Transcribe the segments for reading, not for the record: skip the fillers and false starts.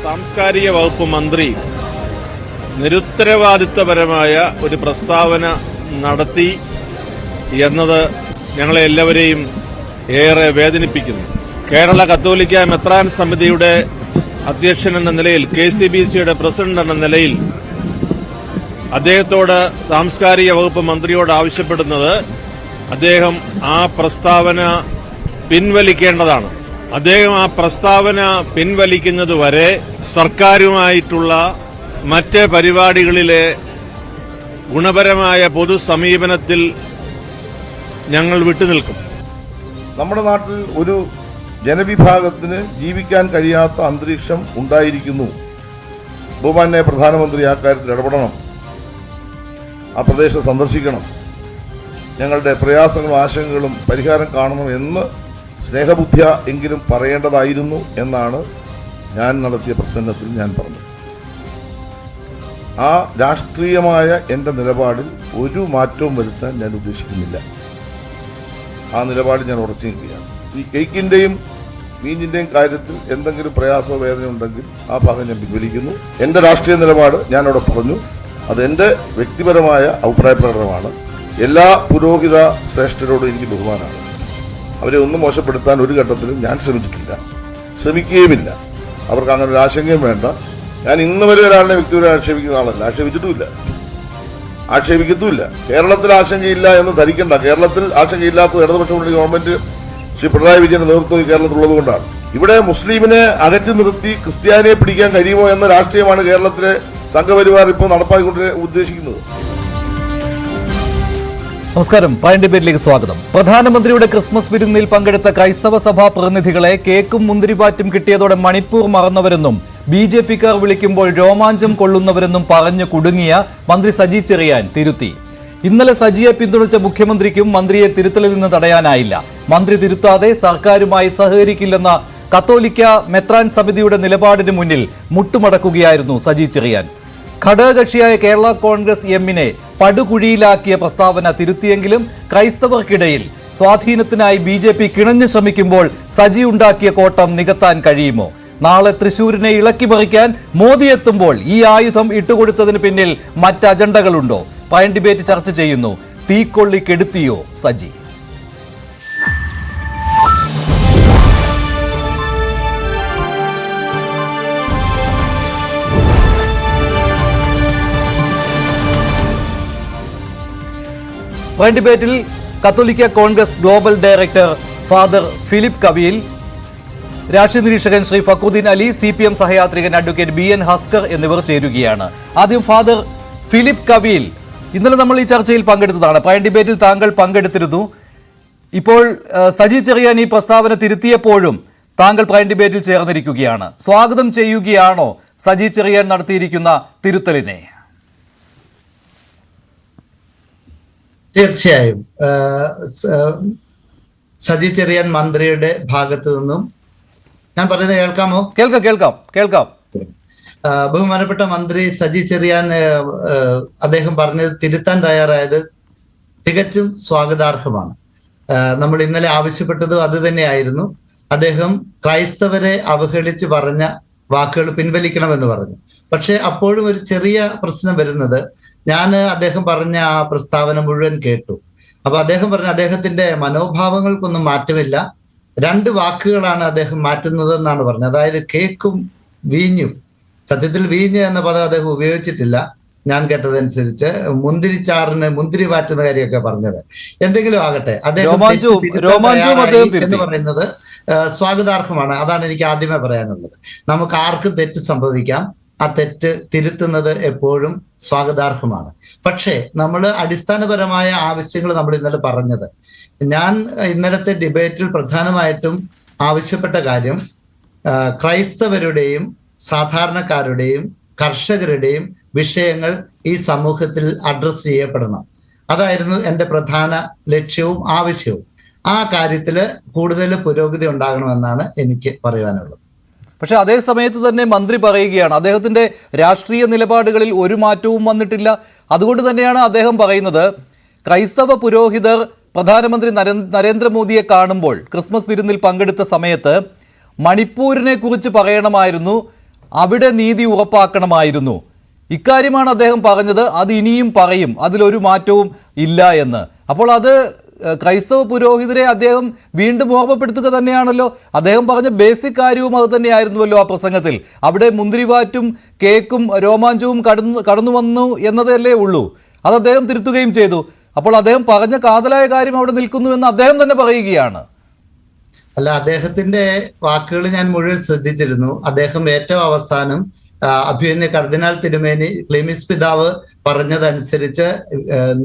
സാംസ്കാരിക വകുപ്പ് മന്ത്രി നിരുത്തരവാദിത്വപരമായ ഒരു പ്രസ്താവന നടത്തി എന്നത് ഞങ്ങളെ എല്ലാവരെയും ഏറെ വേദനിപ്പിക്കുന്നു. കേരള കത്തോലിക്ക മെത്രാൻ സമിതിയുടെ അധ്യക്ഷൻ എന്ന നിലയിൽ, KCBCയുടെ പ്രസിഡന്റ് എന്ന നിലയിൽ അദ്ദേഹത്തോട് സാംസ്കാരിക വകുപ്പ് മന്ത്രിയോട് ആവശ്യപ്പെടുന്നത് അദ്ദേഹം ആ പ്രസ്താവന പിൻവലിക്കേണ്ടതാണ്. അദ്ദേഹം ആ പ്രസ്താവന പിൻവലിക്കുന്നതുവരെ സർക്കാരുമായിട്ടുള്ള മറ്റ് പരിപാടികളിലെ ഗുണപരമായ പൊതു സമീപനത്തിൽ ഞങ്ങൾ വിട്ടുനിൽക്കും. നമ്മുടെ നാട്ടിൽ ഒരു ജനവിഭാഗത്തിന് ജീവിക്കാൻ കഴിയാത്ത അന്തരീക്ഷം ഉണ്ടായിരിക്കുന്നു. ബഹുമാന്യ പ്രധാനമന്ത്രി ആ കാര്യത്തിൽ ഇടപെടണം, ആ പ്രദേശം സന്ദർശിക്കണം, ഞങ്ങളുടെ പ്രയാസങ്ങളും ആശങ്കകളും പരിഹാരം കാണണം എന്ന് സ്നേഹബുദ്ധിയ എങ്കിലും പറയേണ്ടതായിരുന്നു എന്നാണ് ഞാൻ നടത്തിയ പ്രസംഗത്തിൽ ഞാൻ പറഞ്ഞത്. ആ രാഷ്ട്രീയമായ എൻ്റെ നിലപാടിൽ ഒരു മാറ്റവും വരുത്താൻ ഞാൻ ഉദ്ദേശിക്കുന്നില്ല. ആ നിലപാടിൽ ഞാൻ ഉറച്ചു നിൽക്കുകയാണ്. ഈ കേക്കിൻ്റെയും മീനിൻ്റെയും കാര്യത്തിൽ എന്തെങ്കിലും പ്രയാസമോ വേദന ഉണ്ടെങ്കിൽ ആ ഭാഗം ഞാൻ പിൻവലിക്കുന്നു. എൻ്റെ രാഷ്ട്രീയ നിലപാട് ഞാൻ അവിടെ പറഞ്ഞു. അതെൻ്റെ വ്യക്തിപരമായ അഭിപ്രായ പ്രകടനമാണ്. എല്ലാ പുരോഹിത ശ്രേഷ്ഠരോടും എനിക്ക് ബഹുമാനമാണ്. അവരെ ഒന്നും മോശപ്പെടുത്താൻ ഒരു ഘട്ടത്തിലും ഞാൻ ശ്രമിച്ചിട്ടില്ല, ശ്രമിക്കുകയുമില്ല. അവർക്ക് അങ്ങനെ ഒരു ആശങ്കയും വേണ്ട. ഞാൻ ഇന്ന് വരെ ഒരാളിനെ വ്യക്തിപരം ആക്ഷേപിക്കുന്ന ആളല്ല, ആക്ഷേപിക്കത്തുമില്ല. കേരളത്തിൽ ആശങ്കയില്ല എന്ന് ധരിക്കണ്ട. കേരളത്തിൽ ആശങ്കയില്ലാത്ത ഇടതുപക്ഷ മുന്നണി ഗവൺമെന്റ് ശ്രീ പിണറായി വിജയന്റെ നേതൃത്വം കേരളത്തിലുള്ളത് കൊണ്ടാണ്. ഇവിടെ മുസ്ലിമിനെ അകറ്റി നിർത്തി ക്രിസ്ത്യാനിയെ പിടിക്കാൻ കഴിയുമോ എന്ന രാഷ്ട്രീയമാണ് കേരളത്തിലെ സംഘപരിവാർ ഇപ്പോൾ നടപ്പാക്കിക്കൊണ്ട് ഉദ്ദേശിക്കുന്നത്. നമസ്കാരം, പ്രൈം ഡിബേറ്റിലേക്ക് സ്വാഗതം. പ്രധാനമന്ത്രിയുടെ ക്രിസ്മസ് വിരുന്നിൽ പങ്കെടുത്ത ക്രൈസ്തവ സഭാ പ്രതിനിധികളെ കേക്കും മുന്തിരിപ്പാറ്റും കിട്ടിയതോടെ മണിപ്പൂർ മറന്നവരെന്നും BJPക്കാർ വിളിക്കുമ്പോൾ രോമാഞ്ചം കൊള്ളുന്നവരെന്നും പറഞ്ഞു കുടുങ്ങിയ മന്ത്രി സജി ചെറിയാൻ തിരുത്തി. ഇന്നലെ സജിയെ പിന്തുണച്ച മുഖ്യമന്ത്രിക്കും മന്ത്രിയെ തിരുത്തലിൽ നിന്ന് തടയാനായില്ല. മന്ത്രി തിരുത്താതെ സർക്കാരുമായി സഹകരിക്കില്ലെന്ന കത്തോലിക്ക മെത്രാൻ സമിതിയുടെ നിലപാടിന് മുന്നിൽ മുട്ടുമടക്കുകയായിരുന്നു സജി ചെറിയാൻ. ഘടകകക്ഷിയായ കേരള കോൺഗ്രസ് എമ്മിനെ പടുകുഴിയിലാക്കിയ പ്രസ്താവന തിരുത്തിയെങ്കിലും ക്രൈസ്തവർക്കിടയിൽ സ്വാധീനത്തിനായി BJP കിണഞ്ഞു ശ്രമിക്കുമ്പോൾ സജി ഉണ്ടാക്കിയ കോട്ടം നികത്താൻ കഴിയുമോ? നാളെ തൃശൂരിനെ ഇളക്കിമറിക്കാൻ മോദി എത്തുമ്പോൾ ഈ ആയുധം ഇട്ടുകൊടുത്തതിന് പിന്നിൽ മറ്റ് അജണ്ടകളുണ്ടോ? പ്രൈം ഡിബേറ്റ് ചർച്ച ചെയ്യുന്നു. തീക്കൊള്ളി കെടുത്തിയോ സജി? പ്രൈം ഡിബേറ്റിൽ കത്തോലിക്ക Congress global director father Philip കവിയിൽ, രാഷ്ട്രീയ നിരീക്ഷകൻ ശ്രീ ഫക്രുദ്ദീൻ അലി, CPM സഹയാത്രികൻ അഡ്വക്കേറ്റ് BN ഹസ്കർ എന്നിവർ ചേരുകയാണ്. ആദ്യം ഫാദർ ഫിലിപ്പ് കവിയിൽ, ഇന്നലെ നമ്മൾ ഈ ചർച്ചയിൽ പങ്കെടുത്തതാണ്. പ്രൈം ഡിബേറ്റിൽ താങ്കൾ പങ്കെടുത്തിരുന്നു. ഇപ്പോൾ സജി ചെറിയാൻ ഈ പ്രസ്താവന തിരുത്തിയപ്പോഴും താങ്കൾ പ്രൈം ഡിബേറ്റിൽ ചേർന്നിരിക്കുകയാണ്. സ്വാഗതം ചെയ്യുകയാണോ സജി ചെറിയാൻ നടത്തിയിരിക്കുന്ന തിരുത്തലിനെ? തീർച്ചയായും സജി ചെറിയാൻ മന്ത്രിയുടെ ഭാഗത്തു നിന്നും, ഞാൻ പറയുന്നത് കേൾക്കാമോ? കേൾക്കാം. ബഹുമാനപ്പെട്ട മന്ത്രി സജി ചെറിയാൻ അദ്ദേഹം പറഞ്ഞത് തിരുത്താൻ തയ്യാറായത് തികച്ചും സ്വാഗതാർഹമാണ്. നമ്മൾ ഇന്നലെ ആവശ്യപ്പെട്ടതും അത് തന്നെയായിരുന്നു. അദ്ദേഹം ക്രൈസ്തവരെ അവഹേളിച്ച് പറഞ്ഞ വാക്കുകൾ പിൻവലിക്കണമെന്ന് പറഞ്ഞു. പക്ഷെ അപ്പോഴും ഒരു ചെറിയ പ്രശ്നം വരുന്നത്, ഞാൻ അദ്ദേഹം പറഞ്ഞ ആ പ്രസ്താവന മുഴുവൻ കേട്ടു. അപ്പൊ അദ്ദേഹം പറഞ്ഞ അദ്ദേഹത്തിന്റെ മനോഭാവങ്ങൾക്കൊന്നും മാറ്റമില്ല, 2 വാക്കുകളാണ് അദ്ദേഹം മാറ്റുന്നത് എന്നാണ് പറഞ്ഞത്. അതായത് കേക്കും വീഞ്ഞും. സത്യത്തിൽ വീഞ്ഞ് എന്ന പദം അദ്ദേഹം ഉപയോഗിച്ചിട്ടില്ല ഞാൻ കേട്ടതനുസരിച്ച്. മുന്തിരിച്ചാറിന് മുന്തിരി മാറ്റുന്ന കാര്യമൊക്കെ പറഞ്ഞത്. എന്തെങ്കിലും ആകട്ടെ, അദ്ദേഹം എന്ന് പറയുന്നത് സ്വാഗതാർഹമാണ്. അതാണ് എനിക്ക് ആദ്യമേ പറയാനുള്ളത്. നമുക്ക് ആർക്കും തെറ്റ് സംഭവിക്കാം. ആ തെറ്റ് തിരുത്തുന്നത് എപ്പോഴും സ്വാഗതാർഹമാണ്. പക്ഷേ നമ്മൾ അടിസ്ഥാനപരമായ ആവശ്യങ്ങൾ നമ്മൾ ഇന്നലെ പറഞ്ഞത്, ഞാൻ ഇന്നലത്തെ ഡിബേറ്റിൽ പ്രധാനമായിട്ടും ആവശ്യപ്പെട്ട കാര്യം ക്രൈസ്തവരുടെയും സാധാരണക്കാരുടെയും കർഷകരുടെയും വിഷയങ്ങൾ ഈ സമൂഹത്തിൽ അഡ്രസ് ചെയ്യപ്പെടണം. അതായിരുന്നു എൻ്റെ പ്രധാന ലക്ഷ്യവും ആവശ്യവും. ആ കാര്യത്തിൽ കൂടുതൽ പുരോഗതി ഉണ്ടാകണമെന്നാണ് എനിക്ക് പറയാനുള്ളത്. പക്ഷെ അതേ സമയത്ത് തന്നെ മന്ത്രി പറയുകയാണ് അദ്ദേഹത്തിന്റെ രാഷ്ട്രീയ നിലപാടുകളിൽ ഒരു മാറ്റവും വന്നിട്ടില്ല. അതുകൊണ്ട് തന്നെയാണ് അദ്ദേഹം പറയുന്നത്, ക്രൈസ്തവ പുരോഹിതർ പ്രധാനമന്ത്രി നരേന്ദ്രമോദിയെ കാണുമ്പോൾ ക്രിസ്മസ് വിരുന്നിൽ പങ്കെടുത്ത സമയത്ത് മണിപ്പൂരിനെ കുറിച്ച് പറയണമായിരുന്നു, അവിടെ നീതി ഉറപ്പാക്കണമായിരുന്നു. ഇക്കാര്യമാണ് അദ്ദേഹം പറഞ്ഞത്. അത് ഇനിയും പറയും, അതിലൊരു മാറ്റവും ഇല്ല എന്ന്. അപ്പോൾ അത് ക്രൈസ്തവ പുരോഹിതരെ അദ്ദേഹം വീണ്ടും ഓർമ്മപ്പെടുത്തുക തന്നെയാണല്ലോ. അദ്ദേഹം പറഞ്ഞ ബേസിക് കാര്യവും അത് തന്നെയായിരുന്നുവല്ലോ ആ പ്രസംഗത്തിൽ. അവിടെ മുന്തിരിവാറ്റും കേക്കും രോമാഞ്ചവും കടന്നു വന്നു എന്നതല്ലേ ഉള്ളൂ. അത് അദ്ദേഹം തിരുത്തുകയും ചെയ്തു. അപ്പോൾ അദ്ദേഹം പറഞ്ഞ കാതലായ കാര്യം അവിടെ നിൽക്കുന്നു എന്ന് അദ്ദേഹം തന്നെ പറയുകയാണ്. അല്ല, അദ്ദേഹത്തിന്റെ വാക്കുകൾ ഞാൻ മുഴുവൻ ശ്രദ്ധിച്ചിരുന്നു. അദ്ദേഹം ഏറ്റവും അവസാനം അഭിമന്യ കർദിനാൾ തിരുമേനി ക്ലീമിസ് പിതാവ് പറഞ്ഞതനുസരിച്ച്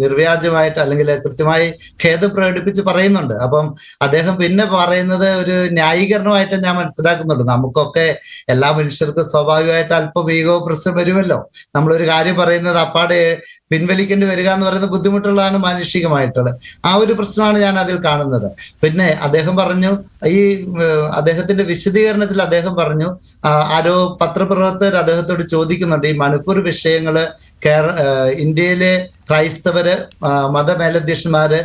നിർവ്യാജമായിട്ട് അല്ലെങ്കിൽ കൃത്യമായി ഖേദം പ്രകടിപ്പിച്ച് പറയുന്നുണ്ട്. അപ്പം അദ്ദേഹം പിന്നെ പറയുന്നത് ഒരു ന്യായീകരണമായിട്ട് ഞാൻ മനസ്സിലാക്കുന്നുണ്ട്. നമുക്കൊക്കെ എല്ലാ മനുഷ്യർക്കും സ്വാഭാവികമായിട്ട് അല്പം ഈഗോ പ്രശ്നം വരുമല്ലോ. നമ്മളൊരു കാര്യം പറയുന്നത് അപ്പാടെ പിൻവലിക്കേണ്ടി വരിക എന്ന് പറയുന്നത് ബുദ്ധിമുട്ടുള്ളതാണ് മാനുഷികമായിട്ടുള്ളത്. ആ ഒരു പ്രശ്നമാണ് ഞാൻ അതിൽ കാണുന്നത്. പിന്നെ അദ്ദേഹം പറഞ്ഞു, ഈ അദ്ദേഹത്തിന്റെ വിശദീകരണത്തിൽ അദ്ദേഹം പറഞ്ഞു, ആരോ പത്രപ്രവർത്തകർ അദ്ദേഹത്തോട് ചോദിക്കുന്നുണ്ട്, ഈ മണിപ്പൂർ വിഷയങ്ങള് ഇന്ത്യയിലെ ക്രൈസ്തവര് മതമേലധ്യക്ഷന്മാര്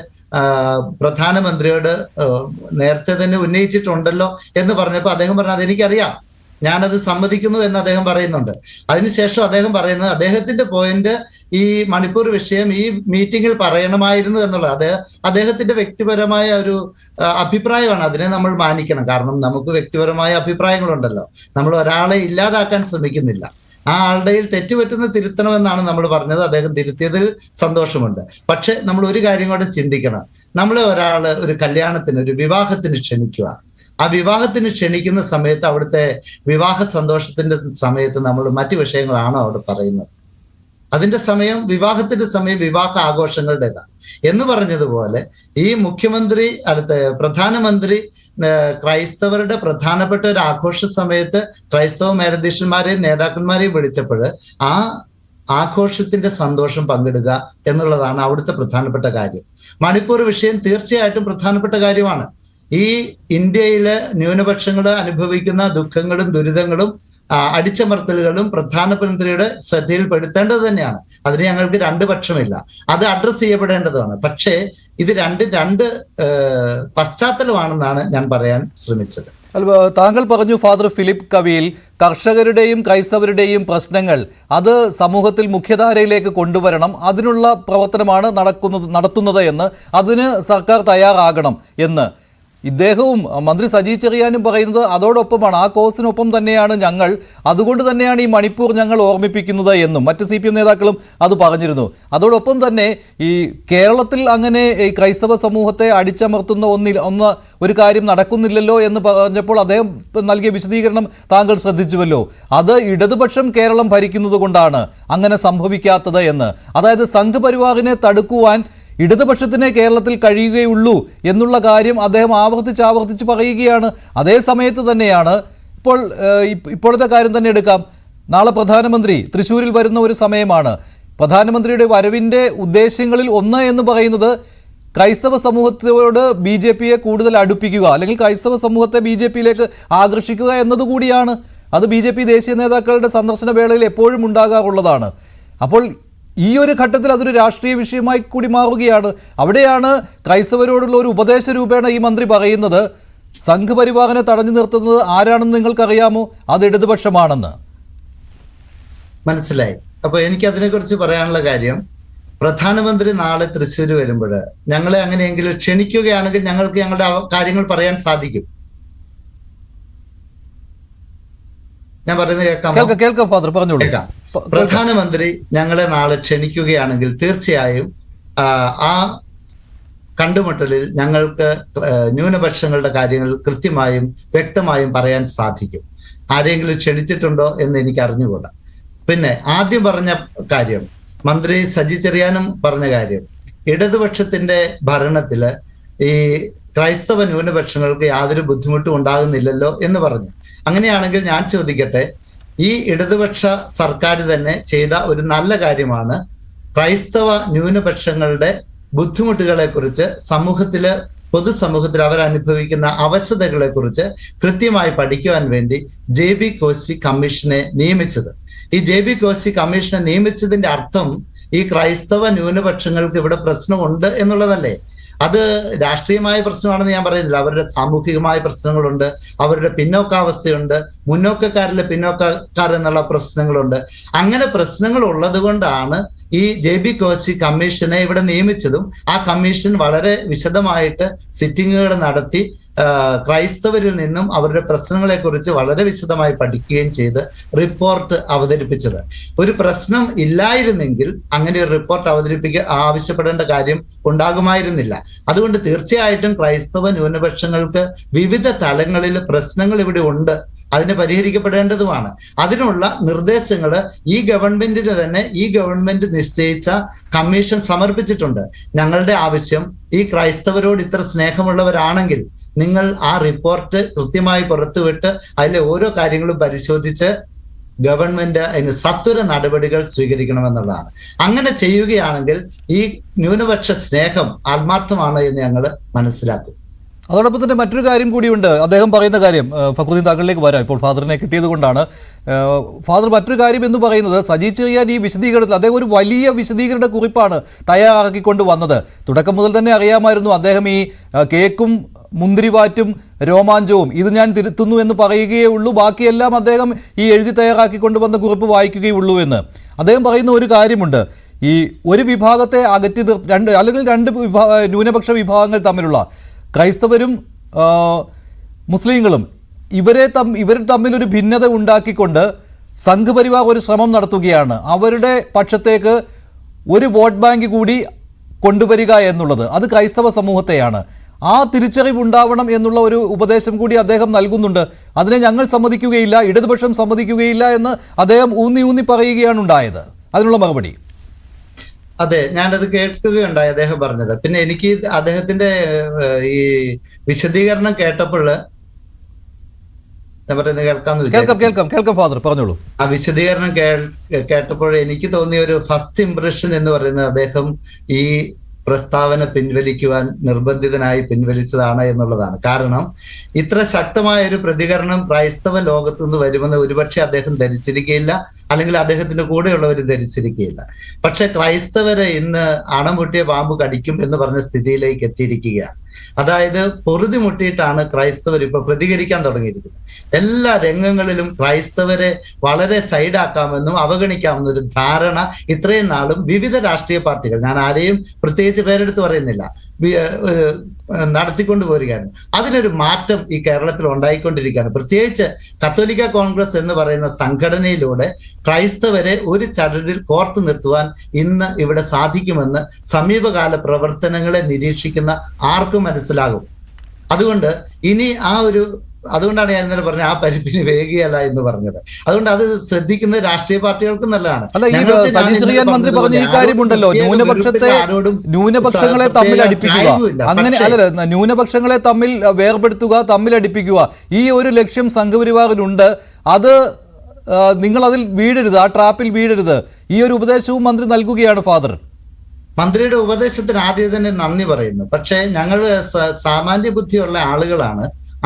പ്രധാനമന്ത്രിയോട് നേരത്തെ തന്നെ ഉന്നയിച്ചിട്ടുണ്ടല്ലോ എന്ന് പറഞ്ഞപ്പോൾ അദ്ദേഹം പറഞ്ഞു, അതെനിക്കറിയാം, ഞാനത് സമ്മതിക്കുന്നു എന്ന് അദ്ദേഹം പറയുന്നുണ്ട്. അതിനുശേഷം അദ്ദേഹം പറയുന്നത് അദ്ദേഹത്തിന്റെ പോയിന്റ് ഈ മണിപ്പൂർ വിഷയം ഈ മീറ്റിംഗിൽ പറയണമായിരുന്നു എന്നുള്ളത് അദ്ദേഹത്തിന്റെ വ്യക്തിപരമായ ഒരു അഭിപ്രായമാണ്. അതിനെ നമ്മൾ മാനിക്കണം. കാരണം നമുക്ക് വ്യക്തിപരമായ അഭിപ്രായങ്ങളുണ്ടല്ലോ. നമ്മൾ ഒരാളെ ഇല്ലാതാക്കാൻ ശ്രമിക്കുന്നില്ല. ആ ആളുടെ തെറ്റുപറ്റുന്ന തിരുത്തണമെന്നാണ് നമ്മൾ പറഞ്ഞത്. അദ്ദേഹം തിരുത്തിയതിൽ സന്തോഷമുണ്ട്. പക്ഷെ നമ്മൾ ഒരു കാര്യം കൂടെ ചിന്തിക്കണം. നമ്മൾ ഒരാള് ഒരു കല്യാണത്തിന്, ഒരു വിവാഹത്തിന് ക്ഷണിക്കുക. ആ വിവാഹത്തിന് ക്ഷണിക്കുന്ന സമയത്ത് അവിടുത്തെ വിവാഹ സന്തോഷത്തിന്റെ സമയത്ത് നമ്മൾ മറ്റു വിഷയങ്ങളാണോ അവിടെ പറയുന്നത്? അതിന്റെ സമയം, വിവാഹത്തിന്റെ സമയം വിവാഹ ആഘോഷങ്ങളുടേതാണ് എന്ന് പറഞ്ഞതുപോലെ ഈ മുഖ്യമന്ത്രി പ്രധാനമന്ത്രി ക്രൈസ്തവരുടെ പ്രധാനപ്പെട്ട ഒരു ആഘോഷ സമയത്ത് ക്രൈസ്തവ മേലധ്യക്ഷന്മാരെയും നേതാക്കന്മാരെയും വിളിച്ചപ്പോൾ ആ ആഘോഷത്തിന്റെ സന്തോഷം പങ്കിടുക എന്നുള്ളതാണ് അവിടുത്തെ പ്രധാനപ്പെട്ട കാര്യം. മണിപ്പൂർ വിഷയം തീർച്ചയായിട്ടും പ്രധാനപ്പെട്ട കാര്യമാണ്. ഈ ഇന്ത്യയിലെ ന്യൂനപക്ഷങ്ങൾ അനുഭവിക്കുന്ന ദുഃഖങ്ങളും ദുരിതങ്ങളും അടിച്ചമർത്തലുകളും പ്രധാനമന്ത്രിയുടെ ശ്രദ്ധയിൽപ്പെടുത്തേണ്ടത് തന്നെയാണ്. അതിന് ഞങ്ങൾക്ക് രണ്ട് പക്ഷമില്ല. അത് അഡ്രസ് ചെയ്യപ്പെടേണ്ടതാണ്. പക്ഷേ ഇത് രണ്ട് പശ്ചാത്തലമാണെന്നാണ് ഞാൻ പറയാൻ ശ്രമിച്ചത്. താങ്കൾ പറഞ്ഞു ഫാദർ ഫിലിപ്പ് കവിയിൽ, കർഷകരുടെയും ക്രൈസ്തവരുടെയും പ്രശ്നങ്ങൾ അത് സമൂഹത്തിൽ മുഖ്യധാരയിലേക്ക് കൊണ്ടുവരണം, അതിനുള്ള പ്രവർത്തനമാണ് നടത്തുന്നത് എന്ന്, അതിന് സർക്കാർ തയ്യാറാകണം എന്ന് ഇദ്ദേഹവും മന്ത്രി സജി ചെറിയാനും പറയുന്നത് അതോടൊപ്പമാണ്, ആ കോസിനൊപ്പം തന്നെയാണ് ഞങ്ങൾ, അതുകൊണ്ട് തന്നെയാണ് ഈ മണിപ്പൂർ ഞങ്ങൾ ഓർമ്മിപ്പിക്കുന്നത് എന്നും മറ്റ് CPM നേതാക്കളും അത് പറഞ്ഞിരുന്നു. അതോടൊപ്പം തന്നെ ഈ കേരളത്തിൽ അങ്ങനെ ഈ ക്രൈസ്തവ സമൂഹത്തെ അടിച്ചമർത്തുന്ന ഒരു കാര്യം നടക്കുന്നില്ലല്ലോ എന്ന് പറഞ്ഞപ്പോൾ അദ്ദേഹം നൽകിയ വിശദീകരണം താങ്കൾ ശ്രദ്ധിച്ചുവല്ലോ. അത് ഇടതുപക്ഷം കേരളം ഭരിക്കുന്നത് കൊണ്ടാണ് അങ്ങനെ സംഭവിക്കാത്തത് എന്ന്. അതായത് സംഘ് പരിവാറിനെ തടുക്കുവാൻ ഇടതുപക്ഷത്തിനെ കേരളത്തിൽ കഴിയുകയുള്ളൂ എന്നുള്ള കാര്യം അദ്ദേഹം ആവർത്തിച്ച് പറയുകയാണ്. അതേ സമയത്ത് തന്നെയാണ് ഇപ്പോഴത്തെ കാര്യം തന്നെ എടുക്കാം. നാളെ പ്രധാനമന്ത്രി തൃശ്ശൂരിൽ വരുന്ന ഒരു സമയമാണ്. പ്രധാനമന്ത്രിയുടെ വരവിൻ്റെ ഉദ്ദേശ്യങ്ങളിൽ ഒന്ന് എന്ന് പറയുന്നത് ക്രൈസ്തവ സമൂഹത്തോട് BJPയെ കൂടുതൽ അടുപ്പിക്കുക, അല്ലെങ്കിൽ ക്രൈസ്തവ സമൂഹത്തെ BJPയിലേക്ക് ആകർഷിക്കുക എന്നതുകൂടിയാണ്. അത് BJP ദേശീയ നേതാക്കളുടെ സന്ദർശന വേളയിൽ എപ്പോഴും ഉണ്ടാകാറുള്ളതാണ്. അപ്പോൾ ഈ ഒരു ഘട്ടത്തിൽ അതൊരു രാഷ്ട്രീയ വിഷയമായി കൂടി മാറുകയാണ്. അവിടെയാണ് ക്രൈസ്തവരോടുള്ള ഒരു ഉപദേശ രൂപേണ ഈ മന്ത്രി പറയുന്നത്, സംഘ് പരിവാറിനെ തടഞ്ഞു നിർത്തുന്നത് ആരാണെന്ന് നിങ്ങൾക്കറിയാമോ? അത് ഇടതുപക്ഷമാണെന്ന്. മനസ്സിലായി. അപ്പൊ എനിക്ക് അതിനെക്കുറിച്ച് പറയാനുള്ള കാര്യം, പ്രധാനമന്ത്രി നാളെ തൃശ്ശൂർ വരുമ്പോൾ ഞങ്ങളെ അങ്ങനെയെങ്കിലും ക്ഷണിക്കുകയാണെങ്കിൽ ഞങ്ങൾക്ക് ഞങ്ങളുടെ കാര്യങ്ങൾ പറയാൻ സാധിക്കും. ഞാൻ പറയുന്നത് കേൾക്കാം ഫാദർ, പറഞ്ഞോളൂ. പ്രധാനമന്ത്രി ഞങ്ങളെ നാളെ ക്ഷണിക്കുകയാണെങ്കിൽ തീർച്ചയായും ആ കണ്ടുമുട്ടലിൽ ഞങ്ങൾക്ക് ന്യൂനപക്ഷങ്ങളുടെ കാര്യങ്ങൾ കൃത്യമായും വ്യക്തമായും പറയാൻ സാധിക്കും. ആരെങ്കിലും ക്ഷണിച്ചിട്ടുണ്ടോ എന്ന് എനിക്ക് അറിഞ്ഞുകൂടാ. പിന്നെ ആദ്യം പറഞ്ഞ കാര്യം, മന്ത്രി സജി ചെറിയാനും പറഞ്ഞ കാര്യം, ഇടതുപക്ഷത്തിന്റെ ഭരണത്തില് ഈ ക്രൈസ്തവ ന്യൂനപക്ഷങ്ങൾക്ക് യാതൊരു ബുദ്ധിമുട്ടും ഉണ്ടാകുന്നില്ലല്ലോ എന്ന് പറഞ്ഞു. അങ്ങനെയാണെങ്കിൽ ഞാൻ ചോദിക്കട്ടെ, ഈ ഇടതുപക്ഷ സർക്കാർ തന്നെ ചെയ്ത ഒരു നല്ല കാര്യമാണ് ക്രൈസ്തവ ന്യൂനപക്ഷങ്ങളുടെ ബുദ്ധിമുട്ടുകളെ കുറിച്ച് പൊതുസമൂഹത്തിൽ അവരനുഭവിക്കുന്ന അവശതകളെ കുറിച്ച് കൃത്യമായി പഠിക്കുവാൻ വേണ്ടി JB കോശി കമ്മീഷനെ നിയമിച്ചത്. ഈ JB കോശി കമ്മീഷനെ നിയമിച്ചതിന്റെ അർത്ഥം ഈ ക്രൈസ്തവ ന്യൂനപക്ഷങ്ങൾക്ക് ഇവിടെ പ്രശ്നമുണ്ട് എന്നുള്ളതല്ലേ? അത് രാഷ്ട്രീയമായ പ്രശ്നമാണെന്ന് ഞാൻ പറയുന്നില്ല. അവരുടെ സാമൂഹികമായ പ്രശ്നങ്ങളുണ്ട്, അവരുടെ പിന്നോക്കാവസ്ഥയുണ്ട്, മുന്നോക്കക്കാരിലെ പിന്നോക്കക്കാർ എന്നുള്ള പ്രശ്നങ്ങളുണ്ട്. അങ്ങനെ പ്രശ്നങ്ങൾ ഉള്ളത് കൊണ്ടാണ് ഈ JB കോശി കമ്മീഷനെ ഇവിടെ നിയമിച്ചതും ആ കമ്മീഷൻ വളരെ വിശദമായിട്ട് സിറ്റിങ്ങുകൾ നടത്തി ക്രൈസ്തവരിൽ നിന്നും അവരുടെ പ്രശ്നങ്ങളെക്കുറിച്ച് വളരെ വിശദമായി പഠിക്കുകയും ചെയ്ത് റിപ്പോർട്ട് അവതരിപ്പിച്ചത്. ഒരു പ്രശ്നം ഇല്ലായിരുന്നെങ്കിൽ അങ്ങനെ ഒരു റിപ്പോർട്ട് ആവശ്യപ്പെടേണ്ട കാര്യം ഉണ്ടാകുമായിരുന്നില്ല. അതുകൊണ്ട് തീർച്ചയായിട്ടും ക്രൈസ്തവ ന്യൂനപക്ഷങ്ങൾക്ക് വിവിധ തലങ്ങളിൽ പ്രശ്നങ്ങൾ ഇവിടെ ഉണ്ട്, അതിന് പരിഹരിക്കപ്പെടേണ്ടതുമാണ്. അതിനുള്ള നിർദ്ദേശങ്ങൾ ഈ ഗവൺമെന്റിന് തന്നെ ഈ ഗവൺമെന്റ് നിശ്ചയിച്ച കമ്മീഷൻ സമർപ്പിച്ചിട്ടുണ്ട്. ഞങ്ങളുടെ ആവശ്യം, ഈ ക്രൈസ്തവരോട് ഇത്ര സ്നേഹമുള്ളവരാണെങ്കിൽ നിങ്ങൾ ആ റിപ്പോർട്ട് കൃത്യമായി പുറത്തുവിട്ട് അതിലെ ഓരോ കാര്യങ്ങളും പരിശോധിച്ച് ഗവൺമെന്റ് അതിന് സത്വര നടപടികൾ സ്വീകരിക്കണമെന്നുള്ളതാണ്. അങ്ങനെ ചെയ്യുകയാണെങ്കിൽ ഈ ന്യൂനപക്ഷ സ്നേഹം ആത്മാർത്ഥമാണ് എന്ന് ഞങ്ങൾ മനസ്സിലാക്കും. അതോടൊപ്പം തന്നെ മറ്റൊരു കാര്യം കൂടിയുണ്ട്. അദ്ദേഹം പറയുന്ന കാര്യം, ഫക്രുദ്ദീൻ താങ്കളിലേക്ക് വരാം, ഇപ്പോൾ ഫാദറിനെ കിട്ടിയത് കൊണ്ടാണ്. ഫാദർ, മറ്റൊരു കാര്യം എന്ന് പറയുന്നത്, സജി ചെറിയാൻ ഈ വിശദീകരണത്തിൽ അദ്ദേഹം ഒരു വലിയ വിശദീകരണ കുറിപ്പാണ് തയ്യാറാക്കിക്കൊണ്ട് വന്നത്. തുടക്കം മുതൽ തന്നെ അറിയാമായിരുന്നു അദ്ദേഹം ഈ കേക്കും മുന്തിരിവാറ്റും രോമാഞ്ചവും ഇത് ഞാൻ തിരുത്തുന്നു എന്ന് പറയുകയേ ഉള്ളൂ, ബാക്കിയെല്ലാം അദ്ദേഹം ഈ എഴുതി തയ്യാറാക്കിക്കൊണ്ട് വന്ന കുറിപ്പ് വായിക്കുകയുള്ളൂ എന്ന്. അദ്ദേഹം പറയുന്ന ഒരു കാര്യമുണ്ട്, ഈ ഒരു വിഭാഗത്തെ അകറ്റി രണ്ട് ന്യൂനപക്ഷ വിഭാഗങ്ങൾ തമ്മിലുള്ള ക്രൈസ്തവരും മുസ്ലിങ്ങളും ഇവർ തമ്മിലൊരു ഭിന്നത ഉണ്ടാക്കിക്കൊണ്ട് സംഘപരിവാർ ഒരു ശ്രമം നടത്തുകയാണ്. അവരുടെ പക്ഷത്തേക്ക് ഒരു വോട്ട് ബാങ്ക് കൂടി കൊണ്ടുവരിക എന്നുള്ളത് അത് ക്രൈസ്തവ സമൂഹത്തെയാണ്. ആ തിരിച്ചറിവുണ്ടാവണം എന്നുള്ള ഒരു ഉപദേശം കൂടി അദ്ദേഹം നൽകുന്നുണ്ട്. അതിനെ ഞങ്ങൾ സമ്മതിക്കുകയില്ല, ഇടതുപക്ഷം സമ്മതിക്കുകയില്ല എന്ന് അദ്ദേഹം ഊന്നി പറയുകയാണ് ഉണ്ടായത്. അതിനുള്ള മറുപടി? അതെ, ഞാനത് കേൾക്കുകയുണ്ടായി അദ്ദേഹം പറഞ്ഞത്. പിന്നെ എനിക്ക് അദ്ദേഹത്തിന്റെ ഈ വിശദീകരണം കേട്ടപ്പോൾ ഞാൻ പറയുന്നത് കേൾക്കാം ഫാദർ, പറഞ്ഞോളൂ. ആ വിശദീകരണം കേട്ടപ്പോൾ എനിക്ക് തോന്നിയ ഒരു ഫസ്റ്റ് ഇംപ്രഷൻ എന്ന് പറയുന്നത് അദ്ദേഹം ഈ പ്രസ്താവന പിൻവലിക്കുവാൻ നിർബന്ധിതനായി പിൻവലിച്ചതാണ് എന്നുള്ളതാണ്. കാരണം ഇത്ര ശക്തമായ ഒരു പ്രതികരണം ക്രൈസ്തവ ലോകത്തു നിന്ന് വരുമെന്ന് ഒരുപക്ഷെ അദ്ദേഹം ധരിച്ചിരിക്കുകയില്ല, അല്ലെങ്കിൽ അദ്ദേഹത്തിന്റെ കൂടെയുള്ളവർ ധരിച്ചിരിക്കുകയില്ല. പക്ഷെ ക്രൈസ്തവരെ ഇന്ന് അണമുട്ടിയ പാമ്പ് കടിക്കും എന്ന് പറഞ്ഞ സ്ഥിതിയിലേക്ക് എത്തിയിരിക്കുകയാണ്. അതായത് പൊറുതി മുട്ടിയിട്ടാണ് ക്രൈസ്തവർ ഇപ്പൊ പ്രതികരിക്കാൻ തുടങ്ങിയിരിക്കുന്നത്. എല്ലാ രംഗങ്ങളിലും ക്രൈസ്തവരെ വളരെ സൈഡാക്കാമെന്നും അവഗണിക്കാമെന്നും ഒരു ധാരണ ഇത്രയും നാളും വിവിധ രാഷ്ട്രീയ പാർട്ടികൾ, ഞാൻ ആരെയും പ്രത്യേകിച്ച് പേരെടുത്ത് പറയുന്നില്ല, നടത്തിക്കൊണ്ടു പോരുകയാണ്. അതിനൊരു മാറ്റം ഈ കേരളത്തിൽ ഉണ്ടായിക്കൊണ്ടിരിക്കുകയാണ്. പ്രത്യേകിച്ച് കത്തോലിക്ക കോൺഗ്രസ് എന്ന് പറയുന്ന സംഘടനയിലൂടെ ക്രൈസ്തവരെ ഒരു ചരടിൽ കോർത്തു നിർത്തുവാൻ ഇന്ന് ഇവിടെ സാധിക്കുമെന്ന് സമീപകാല പ്രവർത്തനങ്ങളെ നിരീക്ഷിക്കുന്ന ആർക്കും മനസ്സിലാകും. അതുകൊണ്ട് ഇനി അതുകൊണ്ടാണ് ഞാൻ ഇന്നലെ പറഞ്ഞത് ആ പരിപ്പിന് വേഗിയല്ല എന്ന് പറഞ്ഞത്. അതുകൊണ്ട് അത് ശ്രദ്ധിക്കുന്നത് രാഷ്ട്രീയ പാർട്ടികൾക്കും നല്ലതാണ്. മന്ത്രി പറഞ്ഞ ഈ കാര്യമുണ്ടല്ലോ, ന്യൂനപക്ഷങ്ങളെ തമ്മിൽ അടിപ്പിക്കുക, അങ്ങനെ അല്ല, ന്യൂനപക്ഷങ്ങളെ തമ്മിൽ വേർപെടുത്തുക, തമ്മിലടിപ്പിക്കുക, ഈ ഒരു ലക്ഷ്യം സംഘപരിവാറിനുണ്ട്. അത് നിങ്ങൾ അതിൽ വീഴരുത്, ആ ട്രാപ്പിൽ വീഴരുത്. ഈ ഒരു ഉപദേശവും മന്ത്രി നൽകുകയാണ് ഫാദർ. മന്ത്രിയുടെ ഉപദേശത്തിന് ആദ്യം തന്നെ നന്ദി പറയുന്നു. പക്ഷേ ഞങ്ങൾ സാമാന്യ ബുദ്ധിയുള്ള ആളുകളാണ്.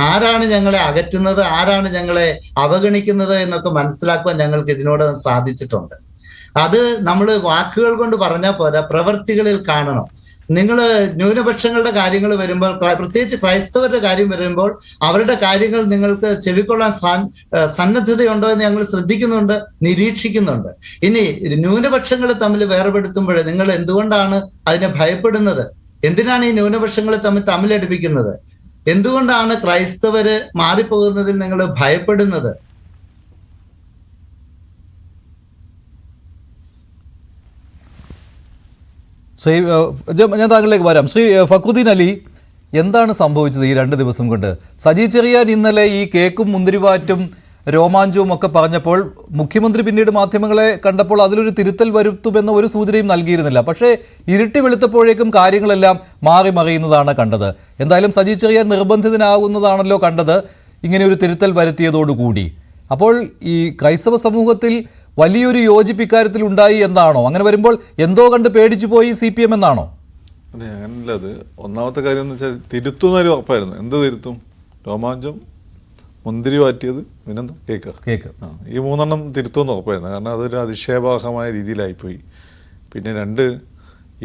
ആരാണ് ഞങ്ങളെ അകറ്റുന്നത്, ആരാണ് ഞങ്ങളെ അവഗണിക്കുന്നത് എന്നൊക്കെ മനസ്സിലാക്കുവാൻ ഞങ്ങൾക്ക് ഇതിനോട് സാധിച്ചിട്ടുണ്ട്. അത് നമ്മൾ വാക്കുകൾ കൊണ്ട് പറഞ്ഞാൽ പോരാ, പ്രവൃത്തികളിൽ കാണണം. നിങ്ങൾ ന്യൂനപക്ഷങ്ങളുടെ കാര്യങ്ങൾ വരുമ്പോൾ, പ്രത്യേകിച്ച് ക്രൈസ്തവരുടെ കാര്യം വരുമ്പോൾ, അവരുടെ കാര്യങ്ങൾ നിങ്ങൾക്ക് ചെവിക്കൊള്ളാൻ സന്നദ്ധതയുണ്ടോ എന്ന് ഞങ്ങൾ ശ്രദ്ധിക്കുന്നുണ്ട്, നിരീക്ഷിക്കുന്നുണ്ട്. ഇനി ന്യൂനപക്ഷങ്ങൾ തമ്മിൽ വേർപെടുത്തുമ്പോൾ നിങ്ങൾ എന്തുകൊണ്ടാണ് അതിനെ ഭയപ്പെടുന്നത്? എന്തിനാണ് ഈ ന്യൂനപക്ഷങ്ങളെ തമ്മിലടിപ്പിക്കുന്നത്? എന്തുകൊണ്ടാണ് ക്രൈസ്തവര് മാറിപ്പോകുന്നതിൽ നിങ്ങൾ ഭയപ്പെടുന്നത്? ഞാൻ താങ്കളിലേക്ക് വരാം. ശ്രീ ഫക്രുദ്ദീൻ അലി, എന്താണ് സംഭവിച്ചത് ഈ 2 ദിവസം കൊണ്ട്? സജി ചെറിയാൻ ഇന്നലെ ഈ കേക്കും മുന്തിരിവാറ്റും രോമാഞ്ചവും ഒക്കെ പറഞ്ഞപ്പോൾ മുഖ്യമന്ത്രി പിന്നീട് മാധ്യമങ്ങളെ കണ്ടപ്പോൾ അതിലൊരു തിരുത്തൽ വരുത്തുമെന്ന ഒരു സൂചനയും നൽകിയിരുന്നില്ല. പക്ഷേ ഇരുട്ടി വെളുത്തപ്പോഴേക്കും കാര്യങ്ങളെല്ലാം മാറി മറിയുന്നതാണ് കണ്ടത്. എന്തായാലും സജി ചെറിയാൻ നിർബന്ധിതനാകുന്നതാണല്ലോ കണ്ടത് ഇങ്ങനെ ഒരു തിരുത്തൽ വരുത്തിയതോടുകൂടി. അപ്പോൾ ഈ ക്രൈസ്തവ സമൂഹത്തിൽ വലിയൊരു യോജിപ്പിക്കാര്യത്തിൽ ഉണ്ടായി എന്നാണോ? അങ്ങനെ വരുമ്പോൾ എന്തോ കണ്ട് പേടിച്ചു പോയി CPM എന്നാണോ? അതെ, അങ്ങനല്ല. അത് ഒന്നാമത്തെ കാര്യം എന്ന് വെച്ചാൽ തിരുത്തുന്നൊരു ഉറപ്പായിരുന്നു. എന്ത് തിരുത്തും? രോമാഞ്ചം, മുന്തിരി വാറ്റിയത്, പിന്നെന്താ കേക്ക്. ഈ 3 തിരുത്തുമെന്ന് ഉറപ്പായിരുന്നു. കാരണം അതൊരു അതിശയഭാഗമായ രീതിയിലായിപ്പോയി. പിന്നെ 2,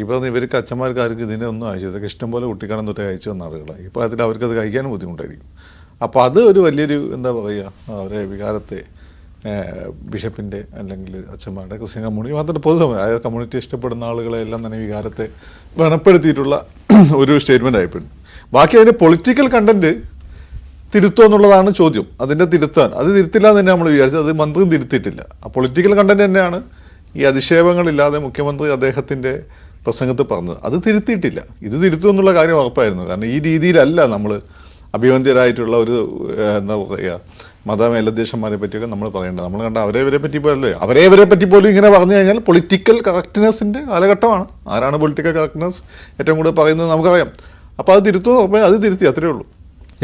ഇപ്പോൾ ഇവർക്ക് അച്ഛന്മാർക്കാർക്ക് ഇതിനെ ഒന്നും അയച്ചു, ഇതൊക്കെ ഇഷ്ടംപോലെ കുട്ടിക്കാണൻ തൊട്ട് അയച്ചു വന്ന ആളുകളാണ്. ഇപ്പോൾ അതിൽ അവർക്കത് കഴിക്കാനും ബുദ്ധിമുട്ടായിരിക്കും. അപ്പോൾ അത് ഒരു വലിയൊരു എന്താ പറയുക, അവരെ വികാരത്തെ ബിഷപ്പിൻ്റെ അല്ലെങ്കിൽ അച്ഛന്മാരുടെ ക്രിസ്ത്യൻ കമ്മ്യൂണിറ്റി മാത്രം പൊതുസമയം അതായത് കമ്മ്യൂണിറ്റി ഇഷ്ടപ്പെടുന്ന ആളുകളെ എല്ലാം തന്നെ വികാരത്തെ വ്രണപ്പെടുത്തിയിട്ടുള്ള ഒരു സ്റ്റേറ്റ്മെൻ്റ് ആയിപ്പോയി. ബാക്കി അതിൻ്റെ പൊളിറ്റിക്കൽ കണ്ടന്റ് തിരുത്തുക എന്നുള്ളതാണ് ചോദ്യം. അതിൻ്റെ തിരുത്താൻ അത് തിരുത്തില്ല എന്ന് തന്നെ നമ്മൾ വിചാരിച്ചത്. അത് മന്ത്രി തിരുത്തിയിട്ടില്ല. ആ പൊളിറ്റിക്കൽ കണ്ടന്റ് തന്നെയാണ് ഈ അധിക്ഷേപങ്ങളില്ലാതെ മുഖ്യമന്ത്രി അദ്ദേഹത്തിൻ്റെ പ്രസംഗത്തിൽ പറഞ്ഞത്. അത് തിരുത്തിയിട്ടില്ല. ഇത് തിരുത്തും എന്നുള്ള കാര്യം ഉറപ്പായിരുന്നു. കാരണം ഈ രീതിയിലല്ല നമ്മൾ അഭിവന്ദ്യരായിട്ടുള്ള ഒരു എന്താ പറയുക മതമേലധ്യക്ഷന്മാരെ പറ്റിയൊക്കെ നമ്മൾ പറയേണ്ടത്. നമ്മൾ കണ്ട അവരെ പറ്റി പോലല്ലേ, അവരെ പറ്റി പോലും ഇങ്ങനെ പറഞ്ഞു കഴിഞ്ഞാൽ പൊളിറ്റിക്കൽ കറക്റ്റ്നെസ്സിൻ്റെ കാലഘട്ടമാണ്. ആരാണ് പൊളിറ്റിക്കൽ കറക്റ്റ്നെസ് ഏറ്റവും കൂടുതൽ പറയുന്നത് നമുക്കറിയാം. അപ്പോൾ അത് തിരുത്തും, അത് തിരുത്തി, അത്രയേ ഉള്ളൂ.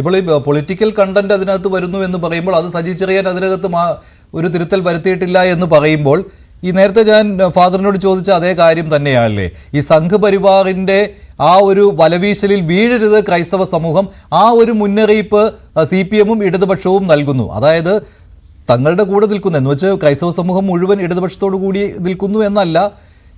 ഇപ്പോൾ ഈ പൊളിറ്റിക്കൽ കണ്ടന്റ് അതിനകത്ത് വരുന്നു എന്ന് പറയുമ്പോൾ അത് സജി ചെറിയാൻ അതിനകത്ത് ഒരു തിരുത്തൽ വരുത്തിയിട്ടില്ല എന്ന് പറയുമ്പോൾ ഈ നേരത്തെ ഞാൻ ഫാദറിനോട് ചോദിച്ച അതേ കാര്യം തന്നെയാണല്ലേ, ഈ സംഘപരിവാറിൻ്റെ ആ ഒരു വലവീശലിൽ വീഴരുത് ക്രൈസ്തവ സമൂഹം, ആ ഒരു മുന്നറിയിപ്പ് CPM-ഉം ഇടതുപക്ഷവും നൽകുന്നു. അതായത് തങ്ങളുടെ കൂടെ നിൽക്കുന്നു എന്ന് വെച്ച് ക്രൈസ്തവ സമൂഹം മുഴുവൻ ഇടതുപക്ഷത്തോടു കൂടി നിൽക്കുന്നു എന്നല്ല,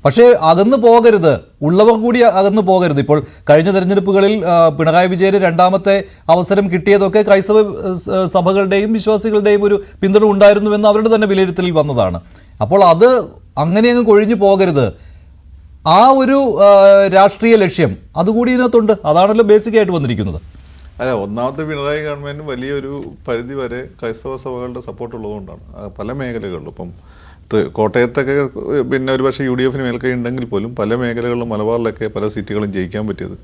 പക്ഷേ അകന്നു പോകരുത്, ഉള്ളവർ കൂടി അകന്നു പോകരുത്. ഇപ്പോൾ കഴിഞ്ഞ തെരഞ്ഞെടുപ്പുകളിൽ പിണറായി വിജയന് രണ്ടാമത്തെ അവസരം കിട്ടിയതൊക്കെ ക്രൈസ്തവ സഭകളുടെയും വിശ്വാസികളുടെയും ഒരു പിന്തുണ ഉണ്ടായിരുന്നുവെന്ന് അവരുടെ തന്നെ വിലയിരുത്തലിൽ വന്നതാണ്. അപ്പോൾ അത് അങ്ങനെ അങ്ങ് കൊഴിഞ്ഞു പോകരുത്. ആ ഒരു രാഷ്ട്രീയ ലക്ഷ്യം അതുകൂടി ഇതിനകത്തുണ്ട്. അതാണല്ലോ ബേസിക് ആയിട്ട് വന്നിരിക്കുന്നത്. അല്ല, ഒന്നാമത്തെ പിണറായി ഗവൺമെൻറ് വലിയൊരു പരിധി വരെ ക്രൈസ്തവ സഭകളുടെ സപ്പോർട്ട് ഉള്ളതുകൊണ്ടാണ് പല മേഖലകളിലും. ഇപ്പം കോട്ടയത്തൊക്കെ പിന്നെ ഒരു പക്ഷേ UDF മേൽക്കൈ ഉണ്ടെങ്കിൽ പോലും പല മേഖലകളിലും മലബാറിലൊക്കെ പല സീറ്റുകളും ജയിക്കാൻ പറ്റിയത്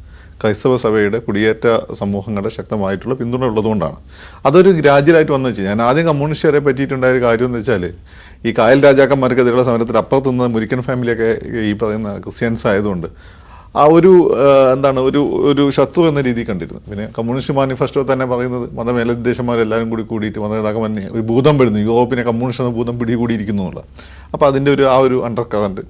ക്രൈസ്തവ സഭയുടെ കുടിയേറ്റ സമൂഹങ്ങളുടെ ശക്തമായിട്ടുള്ള പിന്തുണ ഉള്ളതുകൊണ്ടാണ്. അതൊരു ഗ്രാജുവലായിട്ട് വന്നു വെച്ചാൽ, ഞാൻ ആദ്യം കമ്മ്യൂണിസ്റ്റുകാരെ പറ്റിയിട്ടുണ്ടായ ഒരു കാര്യം എന്ന് വെച്ചാൽ, ഈ കായൽ രാജാക്കന്മാർക്കെതിരെയുള്ള സമരത്തിൽ അപ്പുറത്ത് നിന്ന് മുരിക്കൻ ഫാമിലിയൊക്കെ ഈ പറയുന്ന ക്രിസ്ത്യൻസ് ആയതുകൊണ്ട് ആ ഒരു എന്താണ് ഒരു ശത്രു എന്ന രീതി കണ്ടിരുന്നു. പിന്നെ കമ്മ്യൂണിസ്റ്റ് മാനിഫെസ്റ്റോ തന്നെ പറയുന്നത് മതമേലധ്യക്ഷന്മാരെല്ലാവരും കൂടിയിട്ട് മതനേതാക്കന്മാരെ ഒരു ഭൂതം വരുന്നു, യൂറോപ്പിനെ കമ്മ്യൂണിസ്റ്റ് എന്ന ഭൂതം പിടികൂടിയിരിക്കുന്നു എന്നുള്ള. അപ്പോൾ അതിൻ്റെ ആ ഒരു അണ്ടർ കറണ്ട്.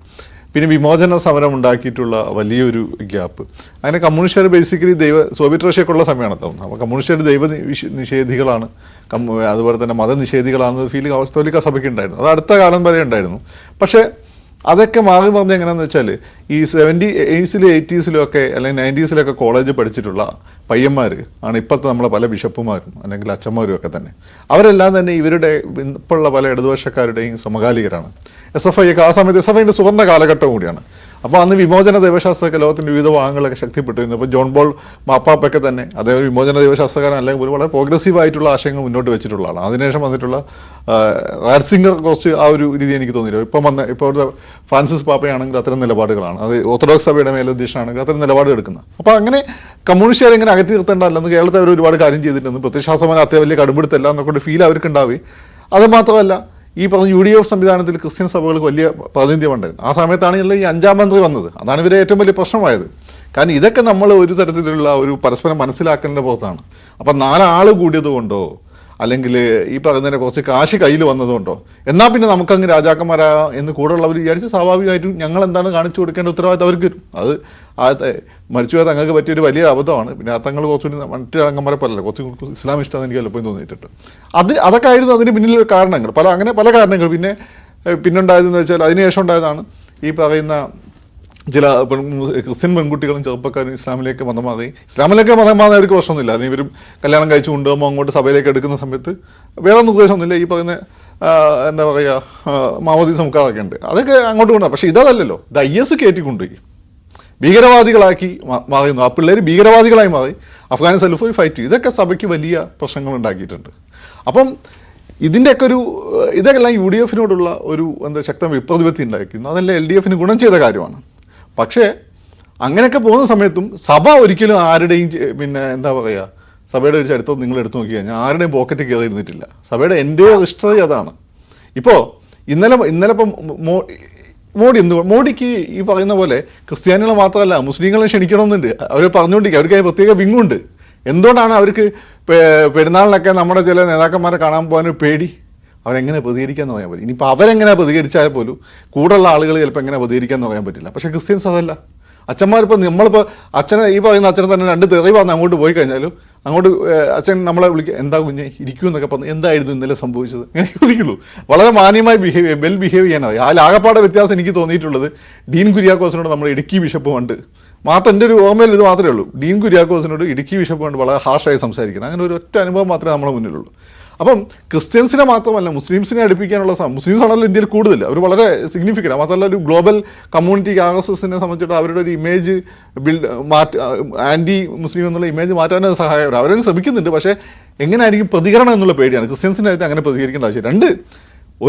പിന്നെ വിമോചന സമരം ഉണ്ടാക്കിയിട്ടുള്ള വലിയൊരു ഗ്യാപ്പ്. അങ്ങനെ കമ്മ്യൂണിസ്റ്റുകാർ ബേസിക്കലി സോവിയറ്റ് റഷ്യക്കുള്ള സമയമാണ്. അപ്പോൾ കമ്മ്യൂണിസ്റ്റുകാർ നിഷേധികളാണ്, അതുപോലെ തന്നെ മതനിഷേധികളാണെന്ന ഫീലിംഗ് കത്തോലിക്ക സഭയ്ക്ക് ഉണ്ടായിരുന്നു. അത് അടുത്ത കാലം വരെ ഉണ്ടായിരുന്നു. പക്ഷേ അതൊക്കെ മാറി പറഞ്ഞ് എങ്ങനെയാണെന്ന് വെച്ചാൽ, ഈ 70s 80s ഒക്കെ അല്ലെങ്കിൽ 90s കോളേജ് പഠിച്ചിട്ടുള്ള പയ്യന്മാർ ആണ് ഇപ്പോഴത്തെ നമ്മളെ പല ബിഷപ്പുമാരും അല്ലെങ്കിൽ അച്ഛന്മാരും ഒക്കെ തന്നെ. അവരെല്ലാം തന്നെ ഇവരുടെ ഇപ്പോഴുള്ള പല ഇടതുപക്ഷക്കാരുടെയും സമകാലികരാണ്. SFI ഒക്കെ ആ സമയത്ത് SFIൻ്റെ സുവർണ്ണ കാലഘട്ടം കൂടിയാണ്. അപ്പോൾ അന്ന് വിമോചന ദൈവശാസ്ത്രമൊക്കെ ലോകത്തിൻ്റെ വിവിധ ഭാഗങ്ങളൊക്കെ ശക്തിപ്പെട്ടിരുന്നു. അപ്പോൾ ജോൺ ബോൾ മാപ്പാപ്പൊക്കെ തന്നെ അദ്ദേഹം വിമോചന ദൈവശാസ്ത്രകാരൻ അല്ലെങ്കിൽ ഒരു വളരെ പ്രോഗ്രസീവ് ആയിട്ടുള്ള ആശയങ്ങൾ മുന്നോട്ട് വെച്ചിട്ടുള്ള ആളാണ്. അതിനുശേഷം വന്നിട്ടുള്ള റാറ്റ്സിംഗർ കുറച്ച് ആ ഒരു രീതി എനിക്ക് തോന്നിയില്ല. ഇപ്പോഴത്തെ ഫ്രാൻസിസ് പാപ്പയാണെങ്കിൽ അത്തരം നിലപാടുകളാണ്. അത് ഓർത്തഡോക്സ് സഭയുടെ മേലധ്യക്ഷനാണെങ്കിൽ അത്തരം നിലപാട് എടുക്കുന്നത്. അപ്പോൾ അങ്ങനെ കമ്മ്യൂണിസ്റ്റുകാരെ ഇങ്ങനെ അകറ്റി നിർത്തേണ്ടല്ലെന്ന് കേരളത്തിൽ അവർ ഒരുപാട് കാര്യം ചെയ്തിട്ടുണ്ട്. പ്രത്യയശാസ്ത്രമായ അത്ര വലിയ കടുപിടുത്തല്ല എന്നൊക്കെ ഫീൽ അവർക്ക് ഉണ്ടാവുക. അത് മാത്രമല്ല, ഈ പറഞ്ഞ UDF സംവിധാനത്തിൽ ക്രിസ്ത്യൻ സഭകൾക്ക് വലിയ പ്രാതിനിധ്യം ഉണ്ടായിരുന്നു. ആ സമയത്താണെങ്കിൽ ഈ 5ാം മന്ത്രി വന്നത്. അതാണ് ഇവരെ ഏറ്റവും വലിയ പ്രശ്നമായത്. കാരണം ഇതൊക്കെ നമ്മൾ ഒരു തരത്തിലുള്ള ഒരു പരസ്പരം മനസ്സിലാക്കേണ്ട പുറത്താണ്. അപ്പം 4 ആൾ കൂടിയത് കൊണ്ടോ അല്ലെങ്കിൽ ഈ പറയുന്നതിനെ കുറച്ച് കാശ് കയ്യിൽ വന്നതുകൊണ്ടോ എന്നാൽ പിന്നെ നമുക്കങ്ങ് രാജാക്കന്മാരാ എന്ന് കൂടെയുള്ളവർ വിചാരിച്ച് സ്വാഭാവികമായിട്ടും ഞങ്ങൾ എന്താണ് കാണിച്ചു കൊടുക്കേണ്ട ഉത്തരവാദിത്തം അവർക്ക് വരും. അത് മരിച്ചുപോയ തങ്ങൾക്ക് പറ്റിയൊരു വലിയ അബദ്ധമാണ്. പിന്നെ ആ തങ്ങൾ കുറച്ചുകൂടി മറ്റു അംഗന്മാരെ പോലല്ല, കുറച്ച് ഇസ്ലാമിസ്റ്റാന്ന് എനിക്ക് ചിലപ്പോൾ തോന്നിയിട്ടുണ്ട്. അതൊക്കെ ആയിരുന്നു അതിന് പിന്നിലുള്ള കാരണങ്ങൾ, പല കാരണങ്ങൾ. പിന്നുണ്ടായതെന്ന് വെച്ചാൽ അതിനുശേഷം ഉണ്ടായതാണ് ഈ പറയുന്ന ചില ക്രിസ്ത്യൻ പെൺകുട്ടികളും ചെറുപ്പക്കാരും ഇസ്ലാമിലേക്ക് മതം മാറി അവർക്ക് പ്രശ്നമൊന്നുമില്ല. അതിന് ഇവരും കല്യാണം കഴിച്ച് കൊണ്ടുപോകുമ്പോൾ അങ്ങോട്ട് സഭയിലേക്ക് എടുക്കുന്ന സമയത്ത് വേറെ നിർദ്ദേശമൊന്നുമില്ല. ഈ പറയുന്ന എന്താ പറയുക മാമോദീസ മുക്കാറൊക്കെ ഉണ്ട്, അതൊക്കെ അങ്ങോട്ട് കൊണ്ടുപോകാം. പക്ഷേ ഇതല്ലല്ലോ, ഇത് IS കയറ്റിക്കൊണ്ടുപോയി ഭീകരവാദികളാക്കി മാറിയിരുന്നു. ആ പിള്ളേർ ഭീകരവാദികളായി മാറി അഫ്ഗാനിസ്ഥാനിൽ പോയി ഫൈറ്റ് ചെയ്തു. ഇതൊക്കെ സഭയ്ക്ക് വലിയ പ്രശ്നങ്ങൾ ഉണ്ടാക്കിയിട്ടുണ്ട്. അപ്പം ഇതിൻ്റെയൊക്കെ ഇതെല്ലാം UDF-നോടുള്ള ഒരു ശക്തം വിപ്രതിപത്തി ഉണ്ടാക്കിയിരുന്നു. അതെല്ലാം LDF-ന് ഗുണം ചെയ്ത കാര്യമാണ്. പക്ഷേ അങ്ങനെയൊക്കെ പോകുന്ന സമയത്തും സഭ ഒരിക്കലും ആരുടെയും പിന്നെ എന്താ പറയുക സഭയുടെ ഒരു ചരിത്രം നിങ്ങൾ എടുത്തു നോക്കി കഴിഞ്ഞാൽ ആരുടെയും പോക്കറ്റ് കയറി ഇരുന്നിട്ടില്ല. സഭയുടെ എൻ്റെ ഹിസ്റ്ററി അതാണ്. ഇപ്പോൾ ഇന്നലെ ഇപ്പം മോഡിക്ക് ഈ പറയുന്ന പോലെ ക്രിസ്ത്യാനികൾ മാത്രമല്ല മുസ്ലിങ്ങളെ ക്ഷണിക്കണമെന്നുണ്ട്. അവർ പറഞ്ഞുകൊണ്ടിരിക്കുക, അവർക്ക് പ്രത്യേക വിങ്ങുണ്ട്. എന്തുകൊണ്ടാണ് അവർക്ക് പെരുന്നാളിനൊക്കെ നമ്മുടെ ചില നേതാക്കന്മാരെ കാണാൻ പോകാനൊരു പേടി? അവരെങ്ങനെ പ്രതികരിക്കാമെന്ന് പറയാൻ പറ്റും. ഇനിയിപ്പോൾ അവരെങ്ങനെ പ്രതികരിച്ചാൽ പോലും കൂടുള്ള ആളുകൾ ചിലപ്പോൾ എങ്ങനെ പ്രതികരിക്കാമെന്ന് പറയാൻ പറ്റില്ല. പക്ഷേ ക്രിസ്ത്യൻസ് അതല്ല. അച്ഛന്മാരിപ്പോൾ നമ്മളിപ്പോൾ ഈ പറയുന്ന അച്ഛനെ തന്നെ 2 തെറി പറഞ്ഞ് അങ്ങോട്ട് പോയി കഴിഞ്ഞാലും അങ്ങോട്ട് അച്ഛൻ നമ്മളെ വിളിക്കുക, എന്താ കുഞ്ഞെ ഇരിക്കൂ എന്നൊക്കെ പറഞ്ഞു, എന്തായിരുന്നു ഇന്നലെ സംഭവിച്ചത്, അങ്ങനെ ചോദിക്കുള്ളൂ. വളരെ മാന്യമായി വെൽ ബിഹേവ് ചെയ്യാനായി. അതിൽ ആകപ്പാടെ വ്യത്യാസം എനിക്ക് തോന്നിയിട്ടുള്ളത് ഡീൻ കുര്യാക്കോസിനോട് നമ്മൾ ഇടുക്കി ബിഷപ്പ് കണ്ട് മാത്രം, എൻ്റെ ഒരു ഓർമ്മയിൽ ഇത് മാത്രമേ ഉള്ളൂ. ഡീൻ കുര്യാക്കോസിനോട് ഇടുക്കി ബിഷപ്പ് കണ്ട് വളരെ ഹാർഷായി സംസാരിക്കണം. അങ്ങനെ ഒരു ഒറ്റ അനുഭവം മാത്രമേ നമ്മുടെ മുന്നിലുള്ളൂ. അപ്പം ക്രിസ്ത്യൻസിനെ മാത്രമല്ല മുസ്ലിംസിനെ അടുപ്പിക്കാനുള്ള മുസ്ലിംസ് ആണല്ലോ ഇന്ത്യയിൽ കൂടുതൽ, അവർ വളരെ സിഗ്നിഫിക്കൻ്റ്. മാത്രമല്ല ഒരു ഗ്ലോബൽ കമ്മ്യൂണിറ്റി RSSനെ സംബന്ധിച്ചിട്ട് അവരുടെ ഒരു ഇമേജ് ആൻറ്റി മുസ്ലിം എന്നുള്ള ഇമേജ് മാറ്റാനും സഹായം അവരും ശ്രമിക്കുന്നുണ്ട്. പക്ഷേ എങ്ങനെയായിരിക്കും പ്രതികരണം എന്നുള്ള പേടിയാണ്. ക്രിസ്ത്യൻസിൻ്റെ അടുത്ത് അങ്ങനെ പ്രതികരിക്കേണ്ട ആവശ്യം. രണ്ട്,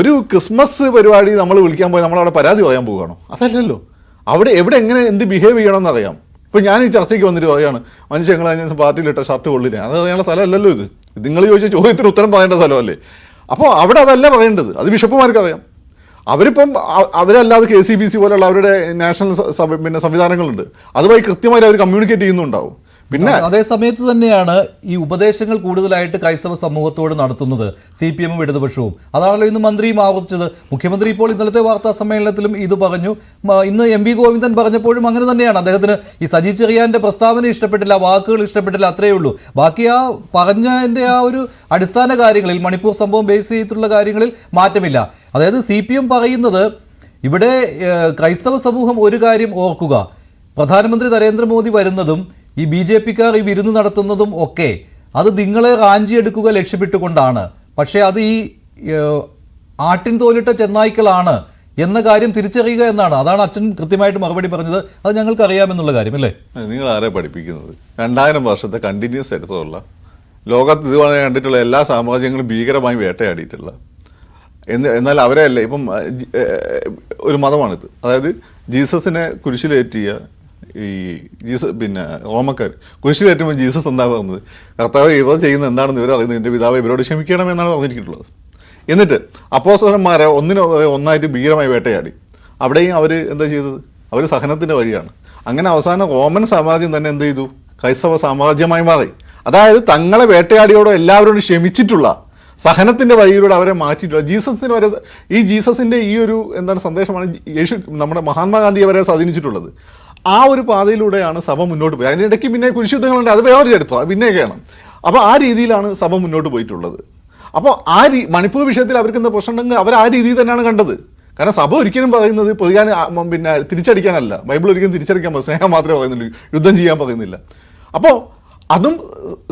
ഒരു ക്രിസ്മസ് പരിപാടി നമ്മൾ വിളിക്കാൻ പോയി നമ്മളവിടെ പരാതി പറയാൻ പോവുകയാണോ? അതല്ലല്ലോ. അവിടെ എവിടെ എങ്ങനെ എന്ത് ബിഹേവ് ചെയ്യണമെന്ന് അറിയാം. ഇപ്പം ഞാൻ ഈ ചർച്ചയ്ക്ക് വന്നിട്ട് പറയുകയാണ്, മനുഷ്യങ്ങൾ പാർട്ടിയിലിട്ട ഷർട്ട് കൊള്ളില്ല, അത് അറിയാനുള്ള സ്ഥലമല്ലല്ലോ ഇത്. നിങ്ങൾ ചോദിച്ച ചോദ്യത്തിന് ഉത്തരം പറയേണ്ട സ്ഥലമല്ലേ? അപ്പോൾ അവിടെ അതല്ല പറയേണ്ടത്, അത് ബിഷപ്പുമാർക്കറിയാം. അവരിപ്പം അവരല്ലാതെ KCBC പോലുള്ള അവരുടെ നാഷണൽ സംവിധാനങ്ങളുണ്ട്, അതുമായി കൃത്യമായി അവർ കമ്മ്യൂണിക്കേറ്റ് ചെയ്യുന്നുണ്ടാവും. പിന്നെ അതേ സമയത്ത് തന്നെയാണ് ഈ ഉപദേശങ്ങൾ കൂടുതലായിട്ട് ക്രൈസ്തവ സമൂഹത്തോട് നടത്തുന്നത് CPM ഇടതുപക്ഷവും. അതാണല്ലോ ഇന്ന് മന്ത്രിയും ആവർത്തിച്ചത്. മുഖ്യമന്ത്രി ഇപ്പോൾ ഇന്നലത്തെ വാർത്താ സമ്മേളനത്തിലും ഇത് പറഞ്ഞു. ഇന്ന് MV ഗോവിന്ദൻ പറഞ്ഞപ്പോഴും അങ്ങനെ തന്നെയാണ്. അദ്ദേഹത്തിന് ഈ സജി ചെറിയാന്റെ പ്രസ്താവന ഇഷ്ടപ്പെട്ടില്ല, വാക്കുകൾ ഇഷ്ടപ്പെട്ടില്ല, അത്രയേ ഉള്ളൂ. ബാക്കി ആ പറഞ്ഞതിൻ്റെ ആ ഒരു അടിസ്ഥാന കാര്യങ്ങളിൽ, മണിപ്പൂർ സംഭവം ബേസ് ചെയ്തിട്ടുള്ള കാര്യങ്ങളിൽ മാറ്റമില്ല. അതായത് CPM പറയുന്നത് ഇവിടെ ക്രൈസ്തവ സമൂഹം ഒരു കാര്യം ഓർക്കുക, പ്രധാനമന്ത്രി നരേന്ദ്രമോദി വരുന്നതും ഈ BJPക്കാർ ഈ വിരുന്ന് നടത്തുന്നതും ഒക്കെ അത് നിങ്ങളെ റാഞ്ചിയെടുക്കുക ലക്ഷ്യമിട്ടുകൊണ്ടാണ്. പക്ഷേ അത് ഈ ആട്ടിൻ തോലിട്ട ചെന്നായ്ക്കളാണ് എന്ന കാര്യം തിരിച്ചറിയുക എന്നാണ്. അതാണ് അച്ഛൻ കൃത്യമായിട്ട് മറുപടി പറഞ്ഞത്. അത് ഞങ്ങൾക്ക് അറിയാമെന്നുള്ള കാര്യം അല്ലേ? നിങ്ങൾ ആരെ പഠിപ്പിക്കുന്നത്? 2000 വർഷത്തെ കണ്ടിന്യൂസ് എടുത്തുള്ള ലോകത്ത് ഇതുപോലെ കണ്ടിട്ടുള്ള എല്ലാ സാമ്രാജ്യങ്ങളും ഭീകരമായി വേട്ടയാടിയിട്ടുള്ള, എന്നാൽ അവരെ അല്ലേ ഇപ്പം ഒരു മതമാണിത്. അതായത് ജീസസിനെ കുരിശിലേറ്റിയ ഈ റോമക്കാർ കുരിശിലേറ്റുമ്പോൾ ജീസസ് എന്താ പറഞ്ഞത്? കർത്താവ് ഇവർ ചെയ്യുന്നത് എന്താണെന്ന് ഇവർ അറിയുന്നത്, എൻ്റെ പിതാവ് ഇവരോട് ക്ഷമിക്കണമെന്നാണ് പറഞ്ഞിരിക്കുന്നത്. എന്നിട്ട് അപ്പോസ്തലന്മാരെ ഒന്നായിട്ട് ഭീകരമായി വേട്ടയാടി. അവിടെയും അവർ എന്താ ചെയ്തത്? അവർ സഹനത്തിൻ്റെ വഴിയാണ്. അങ്ങനെ അവസാനം റോമൻ സാമ്രാജ്യം തന്നെ എന്ത് ചെയ്തു? ക്രൈസ്തവ സാമ്രാജ്യമായി മാറി. അതായത് തങ്ങളെ വേട്ടയാടിയോടെ എല്ലാവരോടും ക്ഷമിച്ചിട്ടുള്ള സഹനത്തിൻ്റെ വഴിയിലൂടെ അവരെ മാറ്റിയിട്ടുള്ള ജീസസിന് വരെ, ഈ ജീസസിൻ്റെ ഈ ഒരു സന്ദേശമാണ് നമ്മുടെ മഹാത്മാഗാന്ധിയെ വരെ സ്വാധീനിച്ചിട്ടുള്ളത്. ആ ഒരു പാതയിലൂടെയാണ് സഭ മുന്നോട്ട് പോയത്. അതിനിടയ്ക്ക് പിന്നെ കുരിശുദ്ധങ്ങളുണ്ട്, അത് വേറെ ചരിത്രം, അത് പിന്നെയൊക്കെയാണ്. അപ്പോൾ ആ രീതിയിലാണ് സഭ മുന്നോട്ട് പോയിട്ടുള്ളത്. അപ്പോൾ മണിപ്പൂർ വിഷയത്തിൽ അവർക്ക് എന്താ പ്രശ്നം ഉണ്ടെങ്കിൽ അവർ ആ രീതിയിൽ തന്നെയാണ് കണ്ടത്. കാരണം സഭ ഒരിക്കലും പറയുന്നത് പൊതിയാൻ തിരിച്ചടിക്കാനല്ല, ബൈബിൾ ഒരിക്കലും തിരിച്ചടിക്കാൻ സ്നേഹം മാത്രമേ പറയുന്നുള്ളൂ, യുദ്ധം ചെയ്യാൻ പറയുന്നില്ല. അപ്പോൾ അതും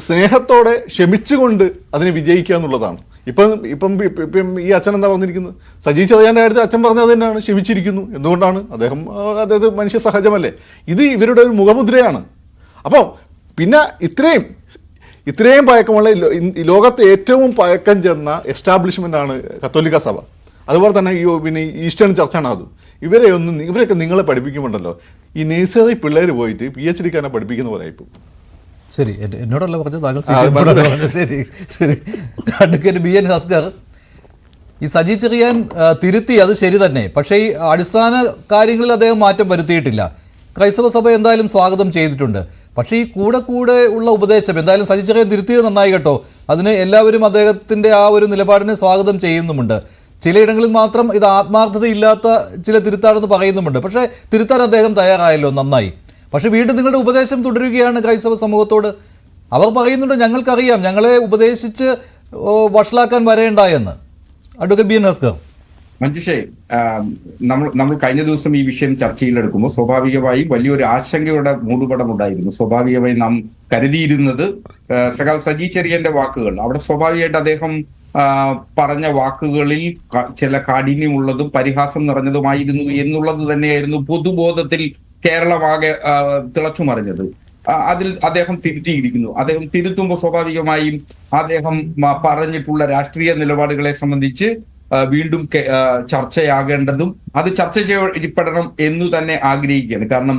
സ്നേഹത്തോടെ ക്ഷമിച്ചുകൊണ്ട് അതിനെ വിജയിക്കുക എന്നുള്ളതാണ്. ഇപ്പം ഈ അച്ഛൻ എന്താ പറഞ്ഞിരിക്കുന്നത്? സജി ചെറിയാൻ്റെ കാര്യത്തിൽ അച്ഛൻ പറഞ്ഞത് തന്നെയാണ്, ക്ഷമിച്ചിരിക്കുന്നു. എന്തുകൊണ്ടാണ്? അതായത് മനുഷ്യ സഹജമല്ലേ. ഇത് ഇവരുടെ ഒരു മുഖമുദ്രയാണ്. അപ്പോൾ പിന്നെ ഇത്രയും പഴക്കമുള്ള ലോകത്തെ ഏറ്റവും പഴക്കം ചെന്ന എസ്റ്റാബ്ലിഷ്മെൻ്റാണ് കത്തോലിക്ക സഭ. അതുപോലെ തന്നെ ഈസ്റ്റേൺ ചർച്ചാണ് അത്. ഇവരെയൊക്കെ നിങ്ങളെ പഠിപ്പിക്കുമ്പോണ്ടല്ലോ, ഈ നേഴ്സറി പിള്ളേർ പോയിട്ട് PhD-ക്കാരെ പഠിപ്പിക്കുന്ന പോലെ ആയിപ്പോൾ. ശരി, എന്നോടല്ല പറഞ്ഞത്, താങ്കൾ ശരി ശരി. അഡ്വക്കേറ്റ് BN ഹസ്കർ, ഈ സജി ചെറിയാൻ തിരുത്തി, അത് ശരി തന്നെ. പക്ഷേ ഈ അടിസ്ഥാന കാര്യങ്ങളിൽ അദ്ദേഹം മാറ്റം വരുത്തിയിട്ടില്ല. ക്രൈസ്തവ സഭ എന്തായാലും സ്വാഗതം ചെയ്തിട്ടുണ്ട്. പക്ഷേ ഈ കൂടെ ഉള്ള ഉപദേശം എന്തായാലും സജി ചെറിയാൻ തിരുത്തിയത് നന്നായി കേട്ടോ. അതിന് എല്ലാവരും അദ്ദേഹത്തിൻ്റെ ആ ഒരു നിലപാടിനെ സ്വാഗതം ചെയ്യുന്നുമുണ്ട്. ചിലയിടങ്ങളിൽ മാത്രം ഇത് ആത്മാർത്ഥതയില്ലാത്ത ചില തിരുത്താണെന്ന് പറയുന്നുമുണ്ട്. പക്ഷേ തിരുത്താൻ അദ്ദേഹം തയ്യാറായല്ലോ, നന്നായി. പക്ഷെ വീണ്ടും നിങ്ങളുടെ ഉപദേശം തുടരുകയാണ് ക്രൈസ്തവ സമൂഹത്തോട്. അവർ പറയുന്നുണ്ട് ഞങ്ങൾക്കറിയാം, ഞങ്ങളെ ഉപദേശിച്ച് വഷളാക്കാൻ വരേണ്ട എന്ന്. Advocate BN Haskar. മഞ്ജുഷേ, നമ്മൾ കഴിഞ്ഞ ദിവസം ഈ വിഷയം ചർച്ചയിലെടുക്കുമ്പോൾ സ്വാഭാവികമായും വലിയൊരു ആശങ്കയുടെ മൂടുപടമുണ്ടായിരുന്നു. സ്വാഭാവികമായി നാം കരുതിയിരുന്നത് സഖാവ് സജി ചെറിയന്റെ വാക്കുകൾ, അവിടെ സ്വാഭാവികമായിട്ട് അദ്ദേഹം പറഞ്ഞ വാക്കുകളിൽ ചില കാഠിന്യമുള്ളതും പരിഹാസം നിറഞ്ഞതുമായിരുന്നു എന്നുള്ളത് തന്നെയായിരുന്നു പൊതുബോധത്തിൽ കേരളമാകെ തിളച്ചു മറിഞ്ഞത്. അതിൽ അദ്ദേഹം തിരുത്തിയിരിക്കുന്നു. അദ്ദേഹം തിരുത്തുമ്പോൾ സ്വാഭാവികമായും അദ്ദേഹം പറഞ്ഞിട്ടുള്ള രാഷ്ട്രീയ നിലപാടുകളെ സംബന്ധിച്ച് വീണ്ടും ചർച്ചയാകേണ്ടതും അത് ചർച്ച ചെയ്യപ്പെടണം എന്നു തന്നെ ആഗ്രഹിക്കുകയാണ്. കാരണം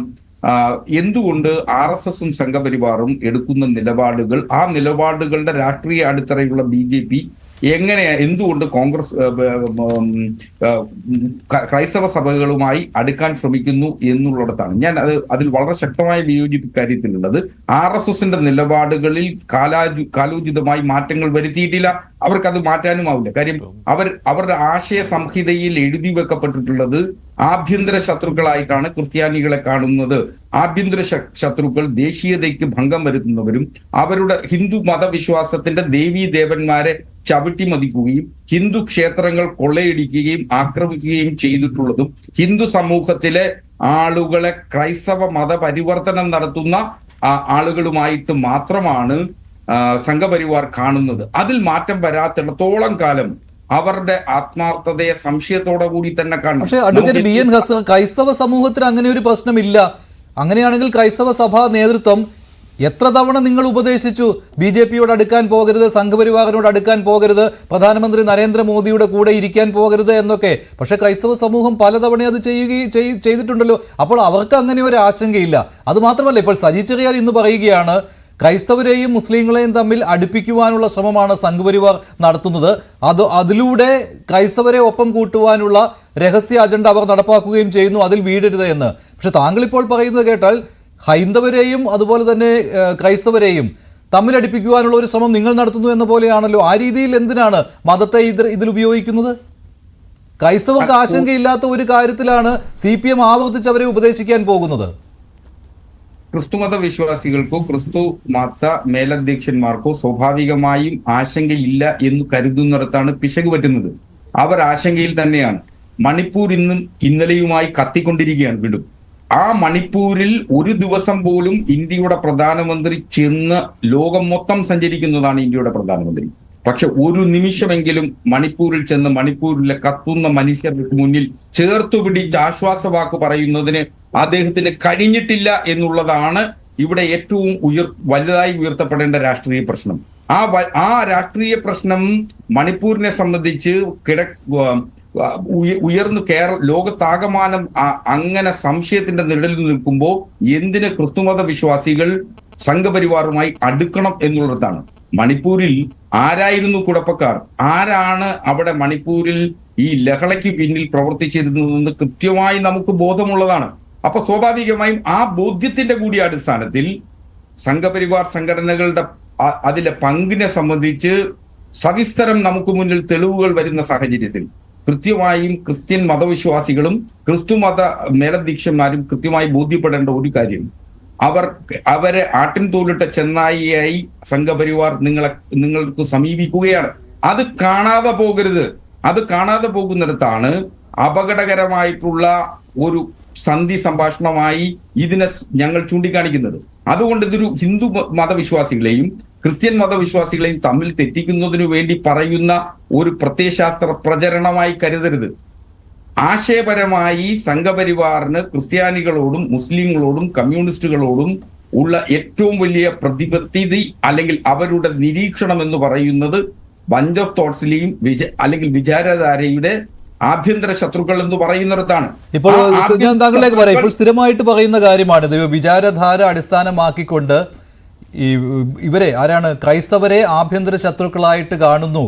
എന്തുകൊണ്ട് RSSും സംഘപരിവാറും എടുക്കുന്ന നിലപാടുകൾ, ആ നിലപാടുകളുടെ രാഷ്ട്രീയ അടിത്തറയുള്ള BJP എന്തുകൊണ്ട് കോൺഗ്രസ് ക്രൈസ്തവ സഭകളുമായി അടുക്കാൻ ശ്രമിക്കുന്നു എന്നുള്ളിടത്താണ് ഞാൻ അതിൽ വളരെ ശക്തമായ വിയോജിപ്പ് കാര്യത്തിലുള്ളത്. RSSന്റെ നിലപാടുകളിൽ കാലോചിതമായി മാറ്റങ്ങൾ വരുത്തിയിട്ടില്ല. അവർക്കത് മാറ്റാനുമാവില്ല. കാര്യം അവരുടെ ആശയ സംഹിതയിൽ എഴുതി വെക്കപ്പെട്ടിട്ടുള്ളത് ആഭ്യന്തര ശത്രുക്കളായിട്ടാണ് ക്രിസ്ത്യാനികളെ കാണുന്നത്. ആഭ്യന്തര ശത്രുക്കൾ ദേശീയതയ്ക്ക് ഭംഗം വരുത്തുന്നവരും അവരുടെ ഹിന്ദു മതവിശ്വാസത്തിന്റെ ദേവീ ദേവന്മാരെ ചവിട്ടിമതിക്കുകയും ഹിന്ദു ക്ഷേത്രങ്ങൾ കൊള്ളയടിക്കുകയും ആക്രമിക്കുകയും ചെയ്തിട്ടുള്ളതും ഹിന്ദു സമൂഹത്തിലെ ആളുകളെ ക്രൈസ്തവ മതപരിവർത്തനം നടത്തുന്ന ആളുകളുമായിട്ട് മാത്രമാണ് സംഘപരിവാർ കാണുന്നത്. അതിൽ മാറ്റം വരാത്തിടത്തോളം കാലം അവരുടെ ആത്മാർത്ഥതയെ സംശയത്തോടെ കൂടി തന്നെ കാണണം. പക്ഷേ അഡ്വക്കേറ്റ് BN ഹസ്സൻ, ക്രൈസ്തവ സമൂഹത്തിന് അങ്ങനെ ഒരു പ്രശ്നമില്ല. അങ്ങനെയാണെങ്കിൽ ക്രൈസ്തവ സഭാ നേതൃത്വം എത്ര തവണ നിങ്ങൾ ഉപദേശിച്ചു BJPയോട് അടുക്കാൻ പോകരുത്, സംഘപരിവാറിനോട് അടുക്കാൻ പോകരുത്, പ്രധാനമന്ത്രി നരേന്ദ്രമോദിയുടെ കൂടെ ഇരിക്കാൻ പോകരുത് എന്നൊക്കെ. പക്ഷേ ക്രൈസ്തവ സമൂഹം പലതവണ അത് ചെയ്തിട്ടുണ്ടല്ലോ. അപ്പോൾ അവർക്ക് അങ്ങനെ ഒരു ആശങ്കയില്ല. അത് മാത്രമല്ല, ഇപ്പോൾ സജി ചെറിയാൻ ഇന്ന് പറയുകയാണ് ക്രൈസ്തവരെയും മുസ്ലിങ്ങളെയും തമ്മിൽ അടുപ്പിക്കുവാനുള്ള ശ്രമമാണ് സംഘപരിവാർ നടത്തുന്നത്. അതിലൂടെ ക്രൈസ്തവരെ ഒപ്പം കൂട്ടുവാനുള്ള രഹസ്യ അജണ്ട അവർ നടപ്പാക്കുകയും ചെയ്യുന്നു, അതിൽ വീഴരുത് എന്ന്. പക്ഷെ താങ്കൾ ഇപ്പോൾ പറയുന്നത് കേട്ടാൽ ഹൈന്ദവരെയും അതുപോലെ തന്നെ ക്രൈസ്തവരെയും തമ്മിലടിപ്പിക്കുവാനുള്ള ഒരു ശ്രമം നിങ്ങൾ നടത്തുന്നു എന്ന പോലെയാണല്ലോ. ആ രീതിയിൽ എന്തിനാണ് മതത്തെ ഇതിൽ ഉപയോഗിക്കുന്നത്? ക്രൈസ്തവർക്ക് ആശങ്കയില്ലാത്ത ഒരു കാര്യത്തിലാണ് CPM ആവർത്തിച്ച് അവരെ ഉപദേശിക്കാൻ പോകുന്നത്. ക്രിസ്തുമത വിശ്വാസികൾക്കോ ക്രിസ്തു മത മേലധ്യക്ഷന്മാർക്കോ സ്വാഭാവികമായും ആശങ്കയില്ല എന്ന് കരുതുന്നിടത്താണ് പിശക് പറ്റുന്നത്. അവർ ആശങ്കയിൽ തന്നെയാണ്. മണിപ്പൂർ ഇന്നും ഇന്നലെയുമായി കത്തിക്കൊണ്ടിരിക്കുകയാണ് വീണ്ടും. ആ മണിപ്പൂരിൽ ഒരു ദിവസം പോലും ഇന്ത്യയുടെ പ്രധാനമന്ത്രി ചെന്ന് ലോകം മൊത്തം സഞ്ചരിക്കുന്നതാണ് ഇന്ത്യയുടെ പ്രധാനമന്ത്രി. പക്ഷെ ഒരു നിമിഷമെങ്കിലും മണിപ്പൂരിൽ ചെന്ന് മണിപ്പൂരിലെ കത്തുന്ന മനുഷ്യർക്ക് മുന്നിൽ ചേർത്തുപിടിച്ച് ആശ്വാസവാക്ക് പറയുന്നതിന് അദ്ദേഹത്തിന് കഴിഞ്ഞിട്ടില്ല എന്നുള്ളതാണ് ഇവിടെ ഏറ്റവും വലുതായി ഉയർത്തപ്പെടേണ്ട രാഷ്ട്രീയ പ്രശ്നം. ആ രാഷ്ട്രീയ പ്രശ്നം മണിപ്പൂരിനെ സംബന്ധിച്ച് ഉയർന്നു ലോകത്താകമാനം അങ്ങനെ സംശയത്തിന്റെ നിഴലിൽ നിൽക്കുമ്പോൾ എന്തിന് ക്രിസ്തുമത വിശ്വാസികൾ സംഘപരിവാറുമായി അടുക്കണം എന്നുള്ളതാണ്. മണിപ്പൂരിൽ ആരായിരുന്നു കുഴപ്പക്കാർ, ആരാണ് അവിടെ മണിപ്പൂരിൽ ഈ ലഹളയ്ക്ക് പിന്നിൽ പ്രവർത്തിച്ചിരുന്നതെന്ന് കൃത്യമായി നമുക്ക് ബോധമുള്ളതാണ്. അപ്പൊ സ്വാഭാവികമായും ആ ബോധ്യത്തിന്റെ കൂടി അടിസ്ഥാനത്തിൽ സംഘപരിവാർ സംഘടനകളുടെ അതിലെ പങ്കിനെ സംബന്ധിച്ച് സവിസ്തരം നമുക്ക് മുന്നിൽ തെളിവുകൾ വരുന്ന സാഹചര്യത്തിൽ കൃത്യമായും ക്രിസ്ത്യൻ മതവിശ്വാസികളും ക്രിസ്തു മത മേലധ്യക്ഷന്മാരും കൃത്യമായി ബോധ്യപ്പെടേണ്ട ഒരു കാര്യം, അവരെ ആട്ടിൻ തോലിട്ട ചെന്നായിയായി സംഘപരിവാർ നിങ്ങൾക്ക് സമീപിക്കുകയാണ്. അത് കാണാതെ പോകരുത്. അത് കാണാതെ പോകുന്നിടത്താണ് അപകടകരമായിട്ടുള്ള ഒരു സന്ധി സംഭാഷണമായി ഇതിനെ ഞങ്ങൾ ചൂണ്ടിക്കാണിക്കുന്നത്. അതുകൊണ്ട് ഇതൊരു ഹിന്ദു മതവിശ്വാസികളെയും ക്രിസ്ത്യൻ മതവിശ്വാസികളെയും തമ്മിൽ തെറ്റിക്കുന്നതിനു വേണ്ടി പറയുന്ന ഒരു പ്രത്യയശാസ്ത്ര പ്രചരണമായി കരുതരുത്. ആശയപരമായി സംഘപരിവാറിന് ക്രിസ്ത്യാനികളോടും മുസ്ലിങ്ങളോടും കമ്മ്യൂണിസ്റ്റുകളോടും ഉള്ള ഏറ്റവും വലിയ പ്രതിബദ്ധത അല്ലെങ്കിൽ അവരുടെ നിരീക്ഷണം എന്ന് പറയുന്നത് ബഞ്ച് ഓഫ് തോട്ട്സിലെയും അല്ലെങ്കിൽ വിചാരധാരയുടെ ആഭ്യന്തര ശത്രുക്കൾ എന്ന് പറയുന്നിടത്താണ്. ഇപ്പോൾ ഞാൻ താങ്കളിലേക്ക് പറയാം, ഇപ്പോൾ സ്ഥിരമായിട്ട് പറയുന്ന കാര്യമാണിത്. വിചാരധാര അടിസ്ഥാനമാക്കിക്കൊണ്ട് ഇവരെ ആരാണ് ക്രൈസ്തവരെ ആഭ്യന്തര ശത്രുക്കളായിട്ട് കാണുന്നു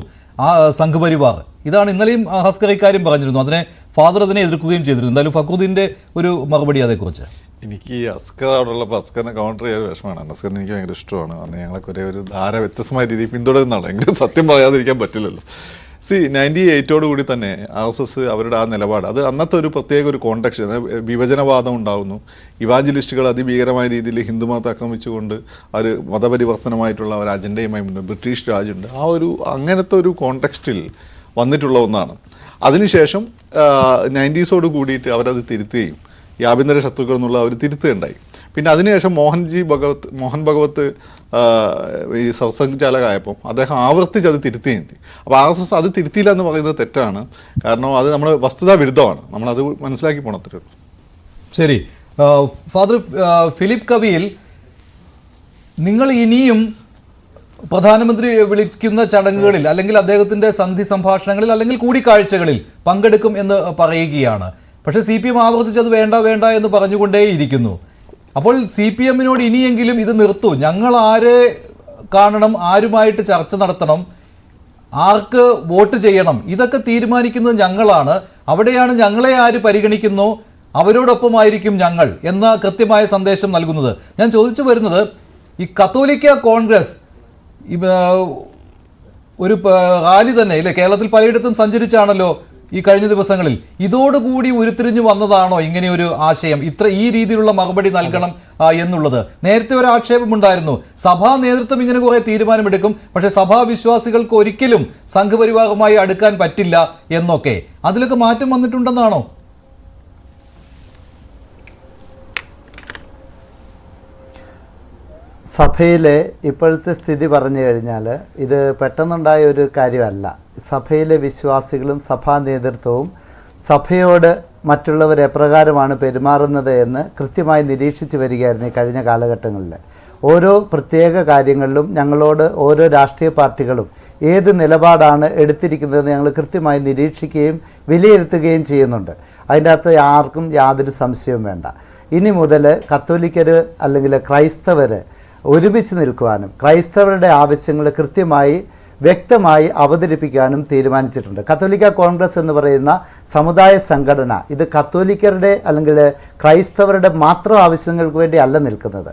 ആ സംഘപരിവാർ. ഇതാണ് ഇന്നലെയും ഹസ്കർ ഇക്കാര്യം പറഞ്ഞിരുന്നു. ഫാദർ അതിനെ എതിർക്കുകയും ചെയ്തിരുന്നു. എന്തായാലും ഫക്രുദ്ദീന്റെ ഒരു മറുപടി അതേക്കുറിച്ച്. എനിക്ക് അസ്കർ അവിടെയുള്ളപ്പോൾ അസ്കറിനെ കൗണ്ടർ ചെയ്യാൻ വിഷമമാണ്. അസ്കറിന് എനിക്ക് ഭയങ്കര ഇഷ്ടമാണ്. കാരണം ഞങ്ങളൊക്കെ ഒരു ധാര വ്യത്യസ്തമായ രീതിയിൽ പിന്തുടരുന്നതാണ്. എങ്കിലും സത്യം പറയാതിരിക്കാൻ പറ്റില്ലല്ലോ. 98 കൂടി തന്നെ RSS അവരുടെ ആ നിലപാട് അത് അന്നത്തെ ഒരു പ്രത്യേക ഒരു കോണ്ടക്സ്റ്റ്, വിഭജനവാദം ഉണ്ടാകുന്നു. ഇവാഞ്ചലിസ്റ്റുകൾ അതിഭീകരമായ രീതിയിൽ ഹിന്ദുമതത്തെ ആക്രമിച്ചുകൊണ്ട് ഒരു മതപരിവർത്തനമായിട്ടുള്ള ഒരു അജണ്ടയുമായി ബ്രിട്ടീഷ് രാജുണ്ട്. ആ ഒരു അങ്ങനത്തെ ഒരു കോണ്ടക്സ്റ്റിൽ വന്നിട്ടുള്ള ഒന്നാണ്. അതിനുശേഷം 90s കൂടിയിട്ട് അവരത് തിരുത്തുകയും ഈ ആഭ്യന്തര ശത്രുക്കൾ എന്നുള്ള അവർ തിരുത്തുകയുണ്ടായി. പിന്നെ അതിനുശേഷം മോഹൻ ഭഗവത് ഈ സത്സംഗ് ചാലകമായപ്പോൾ അദ്ദേഹം ആവർത്തിച്ച് അത് തിരുത്തിയുണ്ട്. അപ്പോൾ RSS അത് തിരുത്തിയില്ല എന്ന് പറയുന്നത് തെറ്റാണ്. കാരണം അത് നമ്മൾ വസ്തുതാ വിരുദ്ധമാണ്. നമ്മളത് മനസ്സിലാക്കി പോണത്രേ ഉള്ളൂ. ശരി, ഫാദർ ഫിലിപ്പ് കവിയിൽ, നിങ്ങൾ ഇനിയും പ്രധാനമന്ത്രി വിളിക്കുന്ന ചടങ്ങുകളിൽ അല്ലെങ്കിൽ അദ്ദേഹത്തിന്റെ സന്ധി സംഭാഷണങ്ങളിൽ അല്ലെങ്കിൽ കൂടിക്കാഴ്ചകളിൽ പങ്കെടുക്കും എന്ന് പറയുകയാണ്. പക്ഷെ CPM ആവർത്തിച്ച് അത് വേണ്ട എന്ന് പറഞ്ഞുകൊണ്ടേയിരിക്കുന്നു. അപ്പോൾ CPM-നോട് ഇനിയെങ്കിലും ഇത് നിർത്തൂ, ഞങ്ങൾ ആരെ കാണണം, ആരുമായിട്ട് ചർച്ച നടത്തണം, ആർക്ക് വോട്ട് ചെയ്യണം ഇതൊക്കെ തീരുമാനിക്കുന്നത് ഞങ്ങളാണ്. അവിടെയാണ് ഞങ്ങളെ ആര് പരിഗണിക്കുന്നു അവരോടൊപ്പമായിരിക്കും ഞങ്ങൾ എന്ന കൃത്യമായ സന്ദേശം നൽകുന്നത്. ഞാൻ ചോദിച്ചു വരുന്നത്, ഈ കത്തോലിക്ക കോൺഗ്രസ് ഒരു റാലി തന്നെ ഇല്ലേ കേരളത്തിൽ പലയിടത്തും സഞ്ചരിച്ചാണല്ലോ ഈ കഴിഞ്ഞ ദിവസങ്ങളിൽ. ഇതോടുകൂടി ഉരുത്തിരിഞ്ഞു വന്നതാണോ ഇങ്ങനെയൊരു ആശയം, ഈ രീതിയിലുള്ള മറുപടി നൽകണം എന്നുള്ളത്? നേരത്തെ ഒരു ആക്ഷേപമുണ്ടായിരുന്നു, സഭാ നേതൃത്വം ഇങ്ങനെ കുറെ തീരുമാനമെടുക്കും, പക്ഷെ സഭാ വിശ്വാസികൾക്ക് ഒരിക്കലും സംഘപരിവാറുമായി അടുക്കാൻ പറ്റില്ല എന്നൊക്കെ. അതിലൊക്കെ മാറ്റം വന്നിട്ടുണ്ടെന്നാണോ? സഭയിലെ ഇപ്പോഴത്തെ സ്ഥിതി പറഞ്ഞു കഴിഞ്ഞാൽ ഇത് പെട്ടെന്നുണ്ടായ ഒരു കാര്യമല്ല. സഭയിലെ വിശ്വാസികളും സഭാ നേതൃത്വവും സഭയോട് മറ്റുള്ളവർ എപ്രകാരമാണ് പെരുമാറുന്നത് എന്ന് കൃത്യമായി നിരീക്ഷിച്ചു വരികയായിരുന്നു ഈ കഴിഞ്ഞ കാലഘട്ടങ്ങളിൽ. ഓരോ പ്രത്യേക കാര്യങ്ങളിലും ഞങ്ങളോട് ഓരോ രാഷ്ട്രീയ പാർട്ടികളും ഏത് നിലപാടാണ് എടുത്തിരിക്കുന്നതെന്ന് ഞങ്ങൾ കൃത്യമായി നിരീക്ഷിക്കുകയും വിലയിരുത്തുകയും ചെയ്യുന്നുണ്ട്. അതിൻ്റെ അകത്ത് ആർക്കും യാതൊരു സംശയവും വേണ്ട. ഇനി മുതൽ കത്തോലിക്കർ അല്ലെങ്കിൽ ക്രൈസ്തവർ ഒരുമിച്ച് നിൽക്കുവാനും ക്രൈസ്തവരുടെ ആവശ്യങ്ങൾ കൃത്യമായി വ്യക്തമായി അവതരിപ്പിക്കാനും തീരുമാനിച്ചിട്ടുണ്ട്. കത്തോലിക്ക കോൺഗ്രസ് എന്ന് പറയുന്ന സമുദായ സംഘടന ഇത് കത്തോലിക്കരുടെ അല്ലെങ്കിൽ ക്രൈസ്തവരുടെ മാത്രം ആവശ്യങ്ങൾക്ക് വേണ്ടി അല്ല നിൽക്കുന്നത്.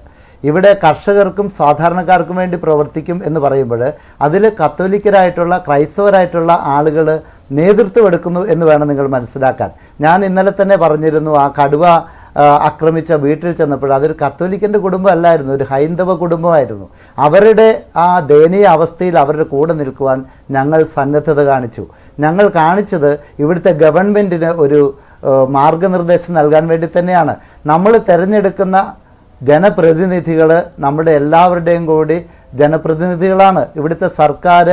ഇവിടെ കർഷകർക്കും സാധാരണക്കാർക്കും വേണ്ടി പ്രവർത്തിക്കും എന്ന് പറയുമ്പോൾ അതിൽ കത്തോലിക്കരായിട്ടുള്ള ക്രൈസ്തവരായിട്ടുള്ള ആളുകൾ നേതൃത്വം എടുക്കുന്നു എന്ന് വേണം നിങ്ങൾ മനസ്സിലാക്കാൻ. ഞാൻ ഇന്നലെ തന്നെ പറഞ്ഞിരുന്നു, ആ കടുവ ആക്രമിച്ച വീട്ടിൽ ചെന്നപ്പോൾ അതൊരു കത്തോലിക്കൻ്റെ കുടുംബം അല്ലായിരുന്നു, ഒരു ഹൈന്ദവ കുടുംബമായിരുന്നു. അവരുടെ ആ ദയനീയ അവസ്ഥയിൽ അവരുടെ കൂടെ നിൽക്കുവാൻ ഞങ്ങൾ സന്നദ്ധത കാണിച്ചു. ഞങ്ങൾ കാണിച്ചത് ഇവിടുത്തെ ഗവൺമെൻറ്റിന് ഒരു മാർഗനിർദ്ദേശം നൽകാൻ വേണ്ടി തന്നെയാണ്. നമ്മൾ തിരഞ്ഞെടുക്കുന്ന ജനപ്രതിനിധികൾ നമ്മുടെ എല്ലാവരുടെയും കൂടി ജനപ്രതിനിധികളാണ്. ഇവിടുത്തെ സർക്കാർ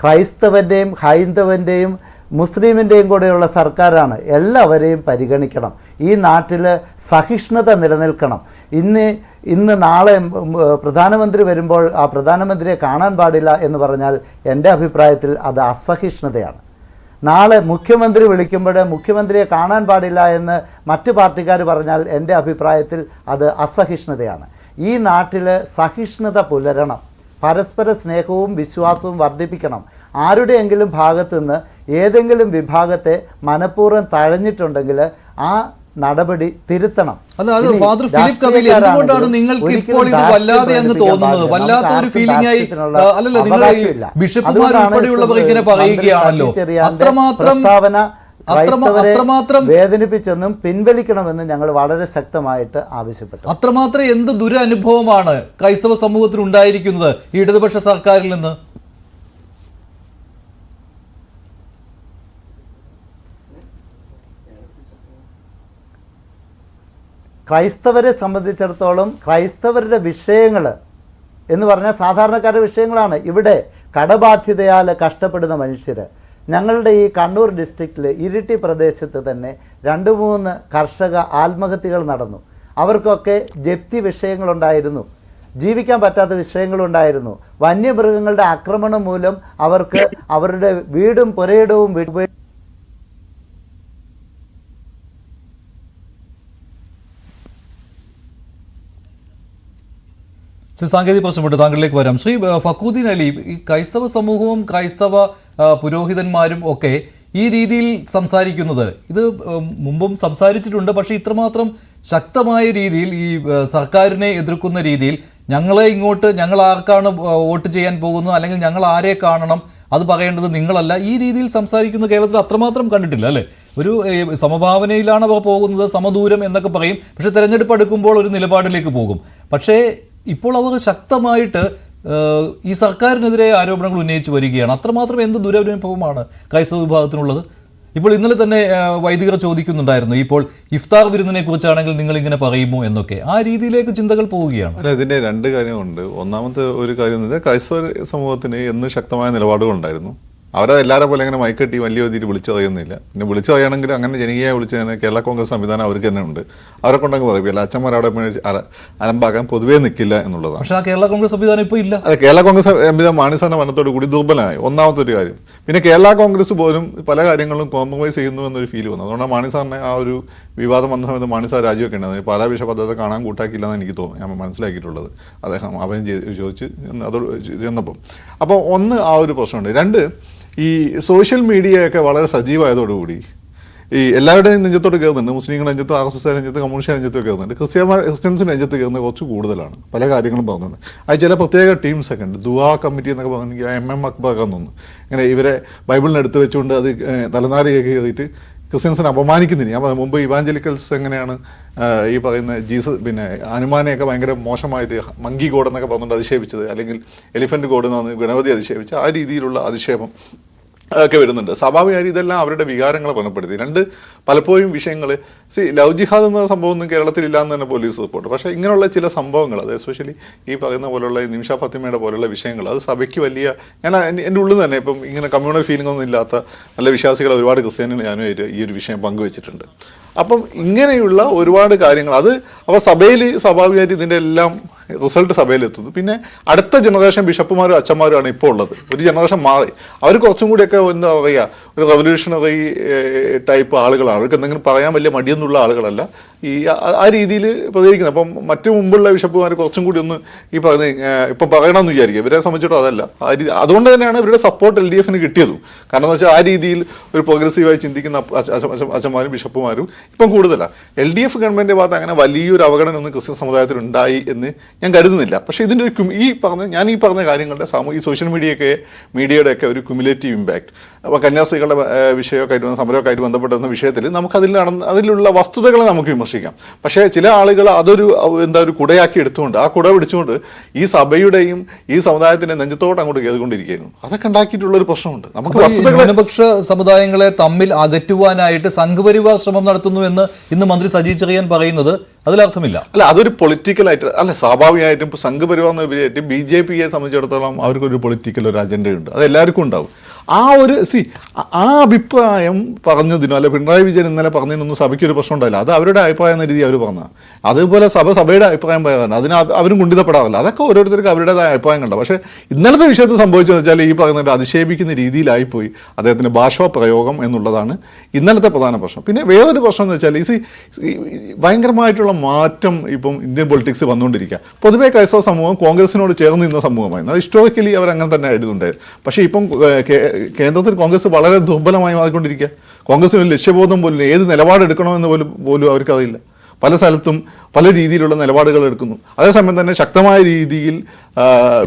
ക്രൈസ്തവൻ്റെയും ഹൈന്ദവൻ്റെയും മുസ്ലിമിൻ്റെയും കൂടെയുള്ള സർക്കാരാണ്. എല്ലാവരെയും പരിഗണിക്കണം. ഈ നാട്ടിൽ സഹിഷ്ണുത നിലനിൽക്കണം. ഇന്ന് നാളെ പ്രധാനമന്ത്രി വരുമ്പോൾ ആ പ്രധാനമന്ത്രിയെ കാണാൻ പാടില്ല എന്ന് പറഞ്ഞാൽ എൻ്റെ അഭിപ്രായത്തിൽ അത് അസഹിഷ്ണുതയാണ്. നാളെ മുഖ്യമന്ത്രി വിളിക്കുമ്പോൾ മുഖ്യമന്ത്രിയെ കാണാൻ പാടില്ല എന്ന് മറ്റു പാർട്ടിക്കാർ പറഞ്ഞാൽ എൻ്റെ അഭിപ്രായത്തിൽ അത് അസഹിഷ്ണുതയാണ്. ഈ നാട്ടിൽ സഹിഷ്ണുത പുലരണം, പരസ്പര സ്നേഹവും വിശ്വാസവും വർദ്ധിപ്പിക്കണം. ആരുടെയെങ്കിലും ഭാഗത്തു നിന്ന് ഏതെങ്കിലും വിഭാഗത്തെ മനഃപൂർവ്വം തഴഞ്ഞിട്ടുണ്ടെങ്കിൽ ആ നടപടി തിരുത്തണം. എന്തുകൊണ്ടാണ് നിങ്ങൾക്ക് ഇപ്പോൾ ഇത് വല്ലാതെ അങ്ങ് തോന്നുന്നത്? വല്ലാത്ത ഒരു ഫീലിംഗ് ആയി അല്ലല്ലോ നിങ്ങൾ ബിഷപ്പുമാർ ഉൾപ്പെടെയുള്ളവർ ഇങ്ങനെ പറയുകയാണല്ലോ. അത്രമാത്രം വേദനിപ്പിച്ചെന്നും പിൻവലിക്കണമെന്നും ഞങ്ങൾ വളരെ ശക്തമായിട്ട് ആവശ്യപ്പെട്ടു. അത്രമാത്രം എന്ത് ദുരനുഭവമാണ് ക്രൈസ്തവ സമൂഹത്തിന് ഉണ്ടായിരിക്കുന്നത് ഈ ഇടതുപക്ഷ സർക്കാരിൽ നിന്ന്? ക്രൈസ്തവരെ സംബന്ധിച്ചിടത്തോളം ക്രൈസ്തവരുടെ വിഷയങ്ങൾ എന്ന് പറഞ്ഞാൽ സാധാരണക്കാരുടെ വിഷയങ്ങളാണ്. ഇവിടെ കടബാധ്യതയാൽ കഷ്ടപ്പെടുന്ന മനുഷ്യർ, ഞങ്ങളുടെ ഈ കണ്ണൂർ ഡിസ്ട്രിക്റ്റിൽ ഇരിട്ടി പ്രദേശത്ത് തന്നെ 2-3 കർഷക ആത്മഹത്യകൾ നടന്നു. അവർക്കൊക്കെ ജപ്തി വിഷയങ്ങളുണ്ടായിരുന്നു, ജീവിക്കാൻ പറ്റാത്ത വിഷയങ്ങളുണ്ടായിരുന്നു. വന്യമൃഗങ്ങളുടെ ആക്രമണം മൂലം അവർക്ക് അവരുടെ വീടും പുരയിടവും സാങ്കേതിക പ്രശ്നമുണ്ട്, താങ്കളിലേക്ക് വരാം. ശ്രീ ഫക്രുദ്ദീൻ അലി, ഈ ക്രൈസ്തവ സമൂഹവും ക്രൈസ്തവ പുരോഹിതന്മാരും ഒക്കെ ഈ രീതിയിൽ സംസാരിക്കുന്നത്, ഇത് മുമ്പും സംസാരിച്ചിട്ടുണ്ട്, പക്ഷേ ഇത്രമാത്രം ശക്തമായ രീതിയിൽ ഈ സർക്കാരിനെ എതിർക്കുന്ന രീതിയിൽ ഞങ്ങൾ ആർക്കാണ് വോട്ട് ചെയ്യാൻ പോകുന്നത്, അല്ലെങ്കിൽ ഞങ്ങൾ ആരെ കാണണം, അത് പറയേണ്ടത് നിങ്ങളല്ല, ഈ രീതിയിൽ സംസാരിക്കുന്ന കേരളത്തിൽ അത്രമാത്രം കണ്ടിട്ടില്ല അല്ലേ? ഒരു സമഭാവനയിലാണ് അവർ പോകുന്നത്, സമദൂരം എന്നൊക്കെ പറയും, പക്ഷെ തെരഞ്ഞെടുപ്പ് അടുക്കുമ്പോൾ ഒരു നിലപാടിലേക്ക് പോകും. പക്ഷേ ഇപ്പോൾ അവർ ശക്തമായിട്ട് ഈ സർക്കാരിനെതിരെ ആരോപണങ്ങൾ ഉന്നയിച്ചു വരികയാണ്. അത്രമാത്രം എന്ത് ദുരനുഭവമാണ് ക്രൈസ്തവ വിഭാഗത്തിനുള്ളത്? ഇപ്പോൾ ഇന്നലെ തന്നെ വൈദികർ ചോദിക്കുന്നുണ്ടായിരുന്നു, ഇപ്പോൾ ഇഫ്താർ വിരുന്നിനെ കുറിച്ചാണെങ്കിൽ നിങ്ങൾ ഇങ്ങനെ പറയുമോ എന്നൊക്കെ. ആ രീതിയിലേക്ക് ചിന്തകൾ പോവുകയാണ്. അല്ല, ഇതിന്റെ 2 കാര്യമുണ്ട്. ഒന്നാമത്തെ ഒരു കാര്യം എന്ന് ക്രൈസ്തവ സമൂഹത്തിന് എന്നും ശക്തമായ നിലപാടുകളുണ്ടായിരുന്നു. അവരെ എല്ലാവരെ പോലെ അങ്ങനെ മൈക്കെട്ടി വലിയ രീതിയിൽ വിളിച്ചു പറയുന്നില്ല. പിന്നെ വിളിച്ചു പറയുകയാണെങ്കിൽ അങ്ങനെ ജനകീയമായി വിളിച്ചു തന്നെ കേരള കോൺഗ്രസ് സംവിധാനം അവർക്ക് തന്നെ ഉണ്ട്. അവരെ കൊണ്ടങ്ങ് പറയില്ല. അച്ഛന്മാർ അവിടെ അലമ്പാക്കാൻ പൊതുവേ നിൽക്കില്ല എന്നുള്ളതാണ്. പക്ഷേ ആ കേരള കോൺഗ്രസ് സംവിധാനം ഇപ്പോൾ ഇല്ല. അതെ, കേരള കോൺഗ്രസ് സംവിധാനം മാണിസാറിന്റെ മരണത്തോടു കൂടി ദുർബലമായി. ഒന്നാമത്തെ ഒരു കാര്യം. പിന്നെ കേരള കോൺഗ്രസ് പോലും പല കാര്യങ്ങളും കോംപ്രമൈസ് ചെയ്യുന്നു എന്നൊരു ഫീൽ വന്നു. അതുകൊണ്ടാണ് മാണിസാറിനെ ആ ഒരു വിവാദം വന്ന സമയത്ത് മാണി സാർ രാജിയൊക്കെ ഉണ്ടായിരുന്നു. പാലാ ബിഷപ്പ് അദ്ദേഹത്തെ കാണാൻ കൂട്ടാക്കിയില്ലെന്ന് എനിക്ക് തോന്നുന്നു, ഞാൻ മനസ്സിലാക്കിയിട്ടുള്ളത്. അദ്ദേഹം അവൻ ചോദിച്ച് അതോട് ചെന്നപ്പം. അപ്പോൾ ഒന്ന് ആ ഒരു പ്രശ്നമുണ്ട്. രണ്ട്, ഈ സോഷ്യൽ മീഡിയയൊക്കെ വളരെ സജീവമായതോടുകൂടി ഈ എല്ലാവരുടെയും നെഞ്ചത്തോട്ട് കയറുന്നുണ്ട്. മുസ്ലിങ്ങളുടെ നെഞ്ചത്ത്, RSS നെഞ്ചത്ത്, കമ്മ്യൂണിസ്റ്റ് നെഞ്ചത്ത് കയറുന്നുണ്ട്. ക്രിസ്ത്യൻസിൻ്റെ നെഞ്ചത്ത് കയറുന്നത് കുറച്ച് കൂടുതലാണ്. പല കാര്യങ്ങളും പറഞ്ഞുണ്ട്. അത് ചില പ്രത്യേക ടീംസൊക്കെ ഉണ്ട്. ദുആ കമ്മിറ്റി എന്നൊക്കെ പറഞ്ഞെങ്കിൽ MM അക്ബർ തോന്നുന്നു, ഇങ്ങനെ ഇവരെ ബൈബിളിന് എടുത്ത് വെച്ചുകൊണ്ട് അത് തലനാരിയൊക്കെ കയറിയിട്ട് ക്രിസ്ത്യൻസിനെ അപമാനിക്കുന്നില്ല. ഞാൻ മുമ്പ് ഇവാഞ്ചലിക്കൽസ് എങ്ങനെയാണ് ഈ പറയുന്ന പിന്നെ ഹനുമാനെയൊക്കെ ഭയങ്കര മോശമായിട്ട് മങ്കി ഗോഡ് എന്നൊക്കെ പറഞ്ഞുകൊണ്ട് അധിക്ഷേപിച്ചത്, അല്ലെങ്കിൽ എലിഫന്റ് ഗോഡ് എന്ന് ഗണപതി അധിക്ഷേപിച്ച ആ രീതിയിലുള്ള അധിക്ഷേപം ഒക്കെ വരുന്നുണ്ട്. സ്വാഭാവികമായിട്ട് ഇതെല്ലാം അവരുടെ വികാരങ്ങളെ പണപ്പെടുത്തി. രണ്ട്, പലപ്പോഴും വിഷയങ്ങൾ ലവ് ജിഹാദ് എന്ന സംഭവം ഒന്നും കേരളത്തിലില്ല എന്ന് തന്നെ പോലീസ് റിപ്പോർട്ട്. പക്ഷേ ഇങ്ങനെയുള്ള ചില സംഭവങ്ങൾ, അത് എസ്പെഷ്യലി ഈ പറയുന്ന പോലുള്ള നിമിഷ ഫാത്തിമയുടെ പോലുള്ള വിഷയങ്ങൾ, അത് സഭയ്ക്ക് വലിയ, ഞാൻ എൻ്റെ ഉള്ളിൽ തന്നെ ഇപ്പം ഇങ്ങനെ കമ്മ്യൂണൽ ഫീലിംഗ് ഒന്നും ഇല്ലാത്ത നല്ല വിശ്വാസികളെ ഒരുപാട് ക്രിസ്ത്യാനികൾ ഞാനുമായിട്ട് ഈ ഒരു വിഷയം പങ്കുവെച്ചിട്ടുണ്ട്. അപ്പം ഇങ്ങനെയുള്ള ഒരുപാട് കാര്യങ്ങൾ അത് അപ്പോൾ സഭയിൽ സ്വാഭാവികമായിട്ട് ഇതിൻ്റെ എല്ലാം റിസൾട്ട് സഭയിലെത്തുന്നു. പിന്നെ അടുത്ത ജനറേഷൻ ബിഷപ്പുമാരും അച്ഛന്മാരുമാണ് ഇപ്പോൾ ഉള്ളത്. ഒരു ജനറേഷൻ മാറി, അവർ കുറച്ചും കൂടിയൊക്കെ എന്താ പറയുക, ഒരു റെവല്യൂഷണറി ടൈപ്പ് ആളുകളാണ്. അവർക്ക് എന്തെങ്കിലും പറയാൻ വലിയ മടിയൊന്നുള്ള ആളുകളല്ല, ഈ ആ രീതിയിൽ പ്രതികരിക്കുന്നത്. അപ്പം മറ്റു മുമ്പുള്ള ബിഷപ്പുമാർ കുറച്ചും കൂടി ഒന്ന് ഈ പറയുന്ന ഇപ്പം പറയണമെന്ന് വിചാരിക്കുക. ഇവരെ സംബന്ധിച്ചിടത്തോളം അതല്ല. അതുകൊണ്ട് തന്നെയാണ് ഇവരുടെ സപ്പോർട്ട് LDF കിട്ടിയതും. കാരണം എന്ന് വെച്ചാൽ ആ രീതിയിൽ ഒരു പ്രോഗ്രസീവായി ചിന്തിക്കുന്ന അച്ഛന്മാരും ബിഷപ്പുമാരും ഇപ്പം കൂടുതലാണ്. LDF ഗവൺമെൻറ്റിൻ്റെ ഭാഗത്ത് അങ്ങനെ വലിയൊരു അവഗണന ഒന്നും ക്രിസ്ത്യൻ സമുദായത്തിൽ ഉണ്ടായി എന്ന് ഞാൻ കരുതുന്നില്ല. പക്ഷേ ഇതിൻ്റെ ഒരു ഞാൻ ഈ പറഞ്ഞ കാര്യങ്ങളുടെ ഈ സോഷ്യൽ മീഡിയയുടെ ഒക്കെ ഒരു ക്യുമുലേറ്റീവ് ഇമ്പാക്ട്, അപ്പോൾ കന്യാസ്ത്രീകളുടെ വിഷയമൊക്കെ ആയിട്ട് സമരമൊക്കെ ആയിട്ട് ബന്ധപ്പെട്ട വിഷയത്തിൽ നമുക്ക് അതിലുള്ള വസ്തുതകളെ നമുക്ക് വിമർശിക്കാം. പക്ഷേ ചില ആളുകൾ അതൊരു ഒരു കുടയാക്കി എടുത്തുകൊണ്ട്, ആ കുട പിടിച്ചുകൊണ്ട് ഈ സഭയുടെയും ഈ സമുദായത്തിൻ്റെ നെഞ്ചത്തോട്ട് അങ്ങോട്ട് കയറിക്കൊണ്ടിരിക്കുകയായിരുന്നു. അതൊക്കെ ഉണ്ടാക്കിയിട്ടുള്ളൊരു പ്രശ്നമുണ്ട്. നമുക്ക് ന്യൂനപക്ഷ സമുദായങ്ങളെ തമ്മിൽ അകറ്റുവാനായിട്ട് സംഘപരിവാർ ശ്രമം നടത്തുന്നു എന്ന് ഇന്ന് മന്ത്രി സജി ചെറിയാൻ പറയുന്നത് അതിലർത്ഥമില്ല. അല്ല, അതൊരു പൊളിറ്റിക്കലായിട്ട് അല്ല. സ്വാഭാവികമായിട്ടും ഇപ്പോൾ സംഘപരിവാർ എന്ന വിജയമായിട്ട് BJPയെ സംബന്ധിച്ചിടത്തോളം അവർക്കൊരു പൊളിറ്റിക്കൽ ഒരു അജണ്ടയുണ്ട്. അത് എല്ലാവർക്കും ഉണ്ടാവും. ആ ഒരു ആ അഭിപ്രായം പറഞ്ഞതിനോ അല്ലെ പിണറായി വിജയൻ ഇന്നലെ പറഞ്ഞതിനൊന്നും സഭയ്ക്കൊരു പ്രശ്നം ഉണ്ടായില്ല. അത് അവരുടെ അഭിപ്രായം എന്ന രീതി അവർ പറഞ്ഞ. അതുപോലെ സഭയുടെ അഭിപ്രായം പറയാറുണ്ട്. അതിന് അവരും കുണ്ഠിതപ്പെടാറില്ല. അതൊക്കെ ഓരോരുത്തർക്ക് അവരുടേതായ അഭിപ്രായം കണ്ട. പക്ഷേ ഇന്നലത്തെ വിഷയത്തിൽ സംഭവിച്ചതെന്ന് വെച്ചാൽ ഈ പറയുന്നത് അധിക്ഷേപിക്കുന്ന രീതിയിലായിപ്പോയി അദ്ദേഹത്തിൻ്റെ ഭാഷാ പ്രയോഗം എന്നുള്ളതാണ് ഇന്നലത്തെ പ്രധാന പ്രശ്നം. പിന്നെ വേറൊരു പ്രശ്നം എന്ന് വെച്ചാൽ ഭയങ്കരമായിട്ടുള്ള മാറ്റം ഇപ്പം ഇന്ത്യൻ പൊളിറ്റിക്സ് വന്നുകൊണ്ടിരിക്കുക. പൊതുവെ ക്രൈസ്തവ സമൂഹം കോൺഗ്രസിനോട് ചേർന്ന് നിന്ന സമൂഹമായിരുന്നു. അത് ഹിസ്റ്റോറിക്കലി അവർ അങ്ങനെ തന്നെ ആയിരുന്നുണ്ടായത്. പക്ഷേ ഇപ്പം കേന്ദ്രത്തിൽ കോൺഗ്രസ് വളരെ ദുർബലമായി മാറിക്കൊണ്ടിരിക്കുക. കോൺഗ്രസിന് ലക്ഷ്യബോധം പോലും, ഏത് നിലപാടെടുക്കണമെന്ന് പോലും അവർക്കറിയില്ല. പല സ്ഥലത്തും പല രീതിയിലുള്ള നിലപാടുകൾ എടുക്കുന്നു. അതേസമയം തന്നെ ശക്തമായ രീതിയിൽ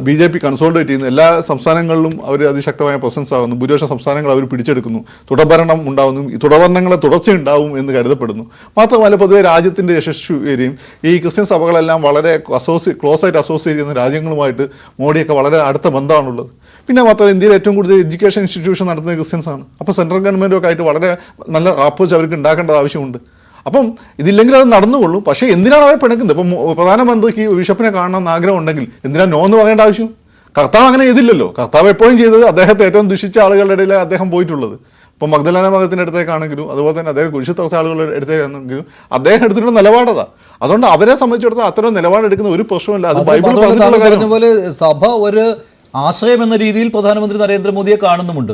BJP കൺസോളിഡേറ്റ് ചെയ്യുന്നു. എല്ലാ സംസ്ഥാനങ്ങളിലും അവർ അതിശക്തമായ പ്രസൻസ് ആകുന്നു. ഭൂരിപക്ഷം സംസ്ഥാനങ്ങൾ അവർ പിടിച്ചെടുക്കുന്നു. തുടർഭരണം ഉണ്ടാകുന്നു. ഈ തുടർഭരണങ്ങളെ തുടർച്ചയുണ്ടാവും എന്ന് കരുതപ്പെടുന്നു. മാത്രമല്ല പൊതുവെ രാജ്യത്തിൻ്റെ യശസ്വിയും ഈ ക്രിസ്ത്യൻ സഭകളെല്ലാം വളരെ ക്ലോസ് ആയിട്ട് അസോസിയേറ്റ് ചെയ്യുന്ന രാജ്യങ്ങളുമായിട്ട് മോഡിയൊക്കെ വളരെ അടുത്ത ബന്ധമാണുള്ളത്. പിന്നെ മാത്രമല്ല ഇന്ത്യയിൽ ഏറ്റവും കൂടുതൽ എഡ്യൂക്കേഷൻ ഇൻസ്റ്റിറ്റ്യൂഷൻ നടത്തുന്ന ക്രിസ്ത്യൻസ് ആണ്. അപ്പോൾ സെൻട്രൽ ഗവൺമെൻറ്റൊക്കെ ആയിട്ട് വളരെ നല്ല അപ്രോച്ച് അവർക്ക് ഉണ്ടാക്കേണ്ടത് ആവശ്യമുണ്ട്. അപ്പം ഇതില്ലെങ്കിൽ അത് നടന്നുകൊള്ളും. പക്ഷേ എന്തിനാണ് അവരെ പിണക്കുന്നത്? ഇപ്പം പ്രധാനമന്ത്രിക്ക് ബിഷപ്പിനെ കാണണമെന്ന് ആഗ്രഹം ഉണ്ടെങ്കിൽ എന്തിനാണ് നോ എന്ന് പറയേണ്ട ആവശ്യം? കർത്താവ് അങ്ങനെ ചെയ്തില്ലല്ലോ. കർത്താവ് എപ്പോഴും ചെയ്തത് അദ്ദേഹത്തെ ഏറ്റവും ദുഷിച്ച ആളുകളുടെ ഇടയിൽ അദ്ദേഹം പോയിട്ടുള്ളത്. ഇപ്പം മഗ്ദലേന മകത്തിൻ്റെ അടുത്തേക്കാണെങ്കിലും അതുപോലെ തന്നെ അദ്ദേഹം കുരിശ് തറച്ച ആളുകളുടെ അടുത്തേക്കാണെങ്കിലും അദ്ദേഹം എടുത്തിട്ടുള്ള നിലപാടതാ. അതുകൊണ്ട് അവരെ സംബന്ധിച്ചിടത്തോളം അത്തരം നിലപാടെടുക്കുന്ന ഒരു പ്രശ്നമില്ല. അത് ബൈബിൾ പറഞ്ഞ പോലെ സഭ ഒരു ആശ്രയം എന്ന രീതിയിൽ പ്രധാനമന്ത്രി നരേന്ദ്രമോദിയെ കാണുന്നുമുണ്ട്.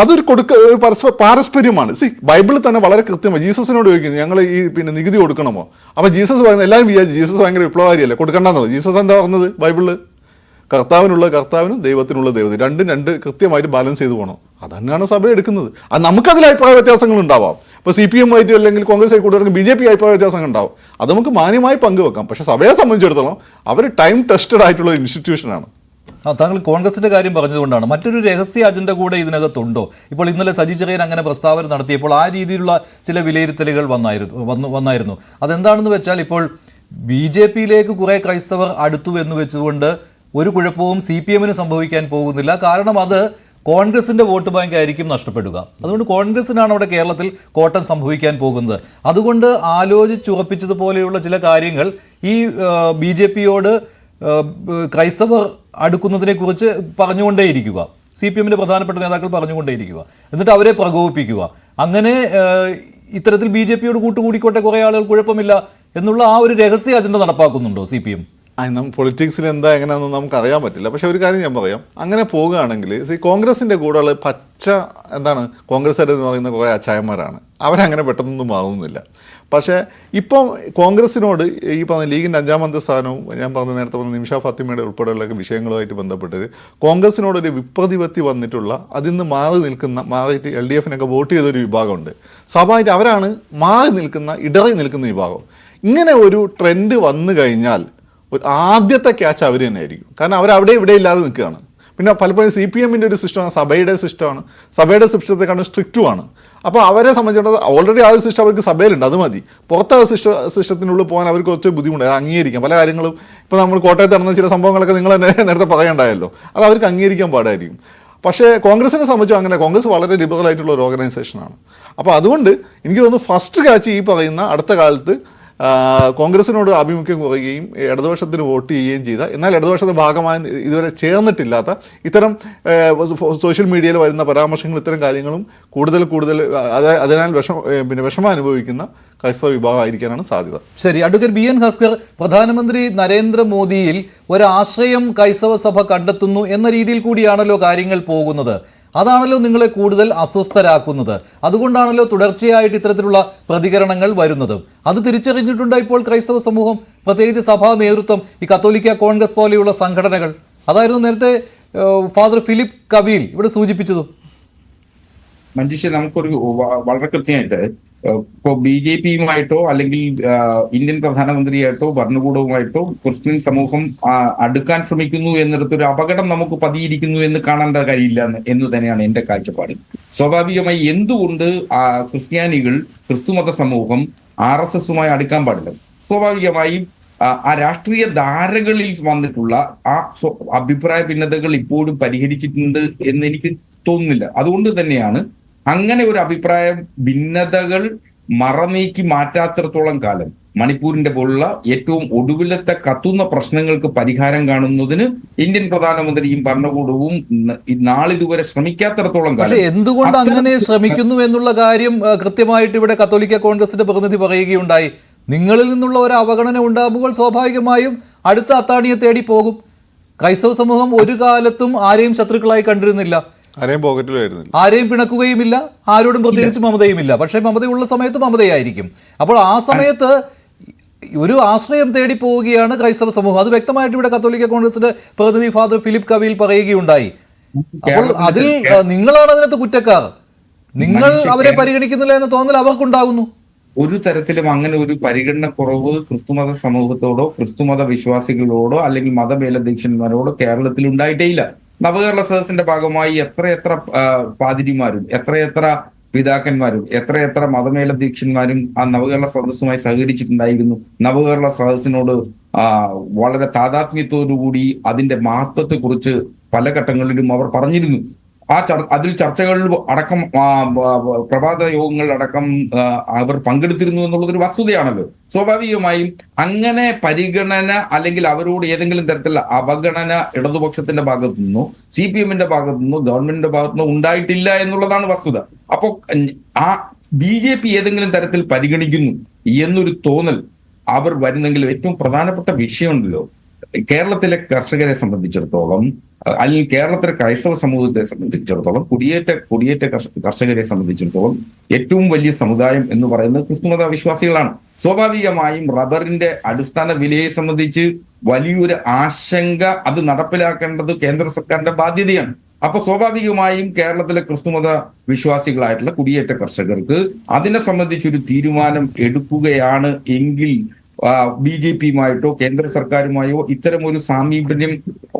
അതൊരു പാരസ്പര്യമാണ്. ബൈബിളിൽ തന്നെ വളരെ കൃത്യമായി ജീസസിനോട് ചോദിക്കുന്നു, ഞങ്ങൾ ഈ നികുതി കൊടുക്കണമോ? അപ്പോൾ ജീസസ് പറയുന്നത്, എല്ലാവരും വിചാരിച്ചു ജീസസ് ഭയങ്കര വിപ്ലവകാരിയല്ലേ, കൊടുക്കണ്ടെന്നത്. ജീസസ് എന്താ പറഞ്ഞത് ബൈബിളിൽ? കർത്താവിനുള്ള കർത്താവിനും ദൈവത്തിനുള്ള ദൈവത്തിന് രണ്ട് കൃത്യമായിട്ട് ബാലൻസ് ചെയ്ത് പോകണം. അതന്നെയാണ് സഭ എടുക്കുന്നത്. അത് നമുക്കതിൽ അഭിപ്രായ വ്യത്യാസങ്ങൾ ഉണ്ടാവാം. ഇപ്പോൾ CPM ആയിട്ട് അല്ലെങ്കിൽ കോൺഗ്രസ് ആയി കൂടുതലും BJP അഭിപ്രായ വ്യത്യാസങ്ങൾ ഉണ്ടാവും. അത് നമുക്ക് മാന്യമായി പങ്കുവെക്കാം. പക്ഷേ സഭയെ സംബന്ധിച്ചിടത്തോളം അവർ ടൈം ടെസ്റ്റഡ് ആയിട്ടുള്ള ഇൻസ്റ്റിറ്റ്യൂഷനാണ്. താങ്കൾ കോൺഗ്രസിന്റെ കാര്യം പറഞ്ഞതുകൊണ്ടാണ്. മറ്റൊരു രഹസ്യ അജണ്ട കൂടെ ഇതിനകത്തുണ്ടോ? ഇപ്പോൾ ഇന്നലെ സജി ചെറിയാൻ അങ്ങനെ പ്രസ്താവന നടത്തിയപ്പോൾ ആ രീതിയിലുള്ള ചില വിലയിരുത്തലുകൾ വന്നായിരുന്നു. അതെന്താണെന്ന് വെച്ചാൽ, ഇപ്പോൾ BJPയിലേക്ക് കുറെ ക്രൈസ്തവർ അടുത്തു എന്ന് വെച്ചുകൊണ്ട് ഒരു കുഴപ്പവും CPMന് സംഭവിക്കാൻ പോകുന്നില്ല. കാരണം അത് കോൺഗ്രസിന്റെ വോട്ട് ബാങ്ക് ആയിരിക്കും നഷ്ടപ്പെടുക. അതുകൊണ്ട് കോൺഗ്രസിനാണ് അവിടെ കേരളത്തിൽ കോട്ടം സംഭവിക്കാൻ പോകുന്നത്. അതുകൊണ്ട് ആലോചിച്ചുറപ്പിച്ചതുപോലെയുള്ള ചില കാര്യങ്ങൾ ഈ BJPയോട് ക്രൈസ്തവർ അടുക്കുന്നതിനെ കുറിച്ച് പറഞ്ഞുകൊണ്ടേയിരിക്കുക. CPMന്റെ പ്രധാനപ്പെട്ട നേതാക്കൾ പറഞ്ഞുകൊണ്ടേയിരിക്കുക. എന്നിട്ട് അവരെ പ്രകോപിപ്പിക്കുക. അങ്ങനെ ഇത്തരത്തിൽ BJPയോട് കൂട്ടുകൂടിക്കോട്ടെ, കുറേ ആളുകൾ, കുഴപ്പമില്ല എന്നുള്ള ആ ഒരു രഹസ്യ അജണ്ട നടപ്പാക്കുന്നുണ്ടോ CPM? പൊളിറ്റിക്സിൽ എന്താ എങ്ങനെയാണെന്ന് നമുക്ക് അറിയാൻ പറ്റില്ല. പക്ഷെ ഒരു കാര്യം ഞാൻ പറയാം, അങ്ങനെ പോവുകയാണെങ്കിൽ കോൺഗ്രസിൻ്റെ കൂടെ കോൺഗ്രസ് എന്ന് പറയുന്ന കുറേ അച്ചായന്മാരാണ്. അവരങ്ങനെ പെട്ടെന്നൊന്നും ആവുന്നില്ല. പക്ഷേ ഇപ്പം കോൺഗ്രസിനോട് ഈ പറഞ്ഞ ലീഗിൻ്റെ 5ാമത്തെ സ്ഥാനവും ഞാൻ നേരത്തെ പറഞ്ഞ നിമിഷ ഫാത്തിമയുടെ ഉൾപ്പെടെയുള്ള വിഷയങ്ങളുമായിട്ട് ബന്ധപ്പെട്ട് കോൺഗ്രസിനോടൊരു വിപ്രതിപത്തി വന്നിട്ടുള്ള അതിൽ നിന്ന് മാറിയിട്ട് LDF വോട്ട് ചെയ്തൊരു വിഭാഗമുണ്ട്. സ്വാഭാവികമായിട്ട് അവരാണ് ഇടറി നിൽക്കുന്ന വിഭാഗം. ഇങ്ങനെ ഒരു ട്രെൻഡ് വന്നു കഴിഞ്ഞാൽ ആദ്യത്തെ ക്യാച്ച് അവർ തന്നെ ആയിരിക്കും. കാരണം അവരവിടെ ഇവിടെ ഇല്ലാതെ നിൽക്കുകയാണ്. പിന്നെ പലപ്പോഴും CPM-ൻ്റെ ഒരു സിസ്റ്റമാണ്, സഭയുടെ സിസ്റ്റമാണ്. സഭയുടെ സിസ്റ്റത്തെക്കാളും സ്ട്രിക്റ്റുമാണ്. അപ്പോൾ അവരെ സംബന്ധിച്ചിടത്തോളം ഓൾറെഡി ആ ഒരു സിസ്റ്റം അവർക്ക് സഭയിലുണ്ട്, അത് മതി. പുറത്തെ സിസ്റ്റത്തിനുള്ളിൽ പോകാൻ അവർക്ക് കുറച്ച് ബുദ്ധിമുട്ട്, അംഗീകരിക്കാം പല കാര്യങ്ങളും. ഇപ്പോൾ നമ്മൾ കോട്ടയത്ത് നടന്ന ചില സംഭവങ്ങളൊക്കെ നിങ്ങൾ തന്നെ നേരത്തെ പറയണ്ടായല്ലോ, അത് അവർക്ക് അംഗീകരിക്കാൻ പാടായിരിക്കും. പക്ഷേ കോൺഗ്രസിനെ സംബന്ധിച്ചും അങ്ങനെ, കോൺഗ്രസ് വളരെ ലിബറൽ ആയിട്ടുള്ള ഒരു ഓർഗനൈസേഷനാണ്. അപ്പോൾ അതുകൊണ്ട് എനിക്ക് തോന്നുന്നു ഫസ്റ്റ് കാച്ച് ഈ പറയുന്ന അടുത്ത കാലത്ത് കോൺഗ്രസിനോട് ആഭിമുഖ്യം കുറയുകയും ഇടതുപക്ഷത്തിന് വോട്ട് ചെയ്യുകയും ചെയ്ത, എന്നാൽ ഇടതുപക്ഷത്തെ ഭാഗമായി ഇതുവരെ ചേർന്നിട്ടില്ലാത്ത ഇത്തരം സോഷ്യൽ മീഡിയയിൽ വരുന്ന പരാമർശങ്ങളും ഇത്തരം കാര്യങ്ങളും കൂടുതൽ അതിനാൽ വിഷമം അനുഭവിക്കുന്ന ക്രൈസ്തവ വിഭാഗമായിരിക്കാനാണ് സാധ്യത. ശരി, അഡ്വക്കേറ്റ് BN ഹസ്കർ, പ്രധാനമന്ത്രി നരേന്ദ്രമോദിയിൽ ഒരാശ്രയം ക്രൈസ്തവ സഭ കണ്ടെത്തുന്നു എന്ന രീതിയിൽ കൂടിയാണല്ലോ കാര്യങ്ങൾ പോകുന്നത്. അതാണല്ലോ നിങ്ങളെ കൂടുതൽ അസ്വസ്ഥരാക്കുന്നത്. അതുകൊണ്ടാണല്ലോ തുടർച്ചയായിട്ട് ഇത്തരത്തിലുള്ള പ്രതികരണങ്ങൾ വരുന്നത്. അത് തിരിച്ചറിഞ്ഞിട്ടുണ്ട് ഇപ്പോൾ ക്രൈസ്തവ സമൂഹം, പ്രത്യേകിച്ച് സഭാ നേതൃത്വം, ഈ കത്തോലിക്ക കോൺഗ്രസ് പോലെയുള്ള സംഘടനകൾ. അതായിരുന്നു നേരത്തെ ഫാദർ ഫിലിപ്പ് കബീൽ ഇവിടെ സൂചിപ്പിച്ചതും. മഞ്ജുഷ, നമുക്കൊരു വളരെ കൃത്യമായിട്ട് ഇപ്പോൾ BJP-യുമായിട്ടോ അല്ലെങ്കിൽ ഇന്ത്യൻ പ്രധാനമന്ത്രിയായിട്ടോ ഭരണകൂടവുമായിട്ടോ ക്രിസ്ത്യൻ സമൂഹം അടുക്കാൻ ശ്രമിക്കുന്നു എന്നിടത്തൊരു അപകടം നമുക്ക് പതിയിരിക്കുന്നു എന്ന് കാണേണ്ട കാര്യമില്ല എന്ന് തന്നെയാണ് എൻ്റെ കാഴ്ചപ്പാട്. സ്വാഭാവികമായി എന്തുകൊണ്ട് ക്രിസ്ത്യാനികൾ, ക്രിസ്തുമത സമൂഹം RSS-ഉമായി അടുക്കാൻ പാടില്ല? സ്വാഭാവികമായും ആ രാഷ്ട്രീയ ധാരകളിൽ വന്നിട്ടുള്ള ആ അഭിപ്രായ ഭിന്നതകൾ ഇപ്പോഴും പരിഹരിച്ചിട്ടുണ്ട് എന്ന് എനിക്ക് തോന്നുന്നില്ല. അതുകൊണ്ട് തന്നെയാണ് അങ്ങനെ ഒരു അഭിപ്രായ ഭിന്നതകൾ മറനീക്കി മാറ്റാത്തിടത്തോളം കാലം മണിപ്പൂരിന്റെ പോലുള്ള ഏറ്റവും ഒടുവിലത്തെ കത്തുന്ന പ്രശ്നങ്ങൾക്ക് പരിഹാരം കാണുന്നതിന് ഇന്ത്യൻ പ്രധാനമന്ത്രിയും ഭരണകൂടവും നാളിതുവരെ ശ്രമിക്കാത്തിടത്തോളം കാലം. പക്ഷേ എന്തുകൊണ്ട് അങ്ങനെ ശ്രമിക്കുന്നു എന്നുള്ള കാര്യം കൃത്യമായിട്ട് ഇവിടെ കത്തോലിക്ക കോൺഗ്രസിന്റെ പ്രതിനിധി പറയുകയുണ്ടായി. നിങ്ങളിൽ നിന്നുള്ള ഒരു അവഗണന ഉണ്ടാകുമ്പോൾ സ്വാഭാവികമായും അടുത്ത അത്താണിയെ തേടി പോകും. ക്രൈസ്തവ സമൂഹം ഒരു കാലത്തും ആരെയും ശത്രുക്കളായി കണ്ടിരുന്നില്ല, ആരെയും പിണക്കുകയുമില്ല, ആരോടും പ്രത്യേകിച്ച് മമതയുമില്ല. പക്ഷേ മമതയുള്ള സമയത്ത് മമതയായിരിക്കും. അപ്പോൾ ആ സമയത്ത് ഒരു ആശ്രയം തേടി പോവുകയാണ് ക്രൈസ്തവ സമൂഹം. അത് വ്യക്തമായിട്ട് ഇവിടെ കത്തോലിക്ക കോൺഗ്രസിന്റെ പ്രതിനിധി ഫാദർ ഫിലിപ്പ് കബീൽ പറയുകയുണ്ടായി. അപ്പോൾ അതിൽ നിങ്ങളാണ് അതിനകത്ത് കുറ്റക്കാർ. നിങ്ങൾ അവരെ പരിഗണിക്കുന്നില്ല എന്ന തോന്നൽ അവർക്കുണ്ടാകുന്നു. ഒരു തരത്തിലും അങ്ങനെ ഒരു പരിഗണന കുറവ് ക്രിസ്തുമത സമൂഹത്തോടോ ക്രിസ്തുമത വിശ്വാസികളോടോ അല്ലെങ്കിൽ മതമേലധ്യക്ഷന്മാരോടോ കേരളത്തിൽ ഉണ്ടായിട്ടേയില്ല. നവകേരള സദസ്സിന്റെ ഭാഗമായി എത്രയെത്ര പാതിരിമാരും എത്രയെത്ര പിതാക്കന്മാരും എത്രയെത്ര മതമേലധ്യക്ഷന്മാരും ആ നവകേരള സദസ്സുമായി സഹകരിച്ചിട്ടുണ്ടായിരുന്നു. നവകേരള സദസ്സിനോട് വളരെ താതാത്മ്യത്തോടുകൂടി അതിന്റെ മഹത്വത്തെക്കുറിച്ച് പല ഘട്ടങ്ങളിലും അവർ പറഞ്ഞിരുന്നു. അതിൽ ചർച്ചകളിൽ അടക്കം പ്രഭാത യോഗങ്ങൾ അടക്കം അവർ പങ്കെടുത്തിരുന്നു എന്നുള്ളതൊരു വസ്തുതയാണല്ലോ. സ്വാഭാവികമായും അങ്ങനെ പരിഗണന അല്ലെങ്കിൽ അവരോട് ഏതെങ്കിലും തരത്തിലുള്ള അവഗണന ഇടതുപക്ഷത്തിന്റെ ഭാഗത്തു നിന്നോ CPM-ന്റെ ഭാഗത്തു നിന്നോ ഗവൺമെന്റിന്റെ ഭാഗത്തു നിന്നോ ഉണ്ടായിട്ടില്ല എന്നുള്ളതാണ് വസ്തുത. അപ്പോൾ ആ BJP ഏതെങ്കിലും തരത്തിൽ പരിഗണിക്കുന്നു എന്നൊരു തോന്നൽ അവർ വരുന്നെങ്കിൽ ഏറ്റവും പ്രധാനപ്പെട്ട വിഷയമുണ്ടല്ലോ, കേരളത്തിലെ കർഷകരെ സംബന്ധിച്ചിടത്തോളം അല്ലെങ്കിൽ കേരളത്തിലെ ക്രൈസ്തവ സമൂഹത്തെ സംബന്ധിച്ചിടത്തോളം കുടിയേറ്റ കർഷകരെ സംബന്ധിച്ചിടത്തോളം ഏറ്റവും വലിയ സമുദായം എന്ന് പറയുന്നത് ക്രിസ്തുമത വിശ്വാസികളാണ്. സ്വാഭാവികമായും റബ്ബറിന്റെ അടിസ്ഥാന വിലയെ സംബന്ധിച്ച് വലിയൊരു ആശങ്ക അത് നടപ്പിലാക്കേണ്ടത് കേന്ദ്ര സർക്കാരിന്റെ ബാധ്യതയാണ്. അപ്പൊ സ്വാഭാവികമായും കേരളത്തിലെ ക്രിസ്തുമത വിശ്വാസികളായിട്ടുള്ള കുടിയേറ്റ കർഷകർക്ക് അതിനെ സംബന്ധിച്ചൊരു തീരുമാനം എടുക്കുകയാണ് എങ്കിൽ BJP-യുമായിട്ടോ കേന്ദ്ര സർക്കാരുമായോ ഇത്തരം ഒരു സാമീപ്യം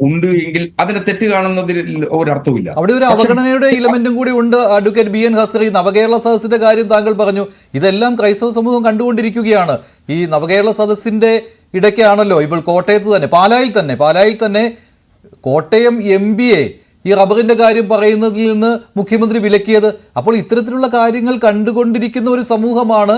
ഉണ്ട് എങ്കിൽ അതിനെ തെറ്റ് കാണുന്നതിൽ ഒരർത്ഥമില്ല. അവിടെ ഒരു അവഗണനയുടെ ഇലമെന്റും കൂടി ഉണ്ട്. അഡ്വക്കേറ്റ് BN ഹസ്കർ, ഈ നവകേരള സദസ്സിന്റെ കാര്യം താങ്കൾ പറഞ്ഞു. ഇതെല്ലാം ക്രൈസ്തവ സമൂഹം കണ്ടുകൊണ്ടിരിക്കുകയാണ്. ഈ നവകേരള സദസ്സിന്റെ ഇടയ്ക്കാണല്ലോ ഇപ്പോൾ പാലായിൽ തന്നെ കോട്ടയം MPയെ ഈ റബ്ബറിന്റെ കാര്യം പറയുന്നതിൽ നിന്ന് മുഖ്യമന്ത്രി വിലക്കിയത്. അപ്പോൾ ഇത്തരത്തിലുള്ള കാര്യങ്ങൾ കണ്ടുകൊണ്ടിരിക്കുന്ന ഒരു സമൂഹമാണ്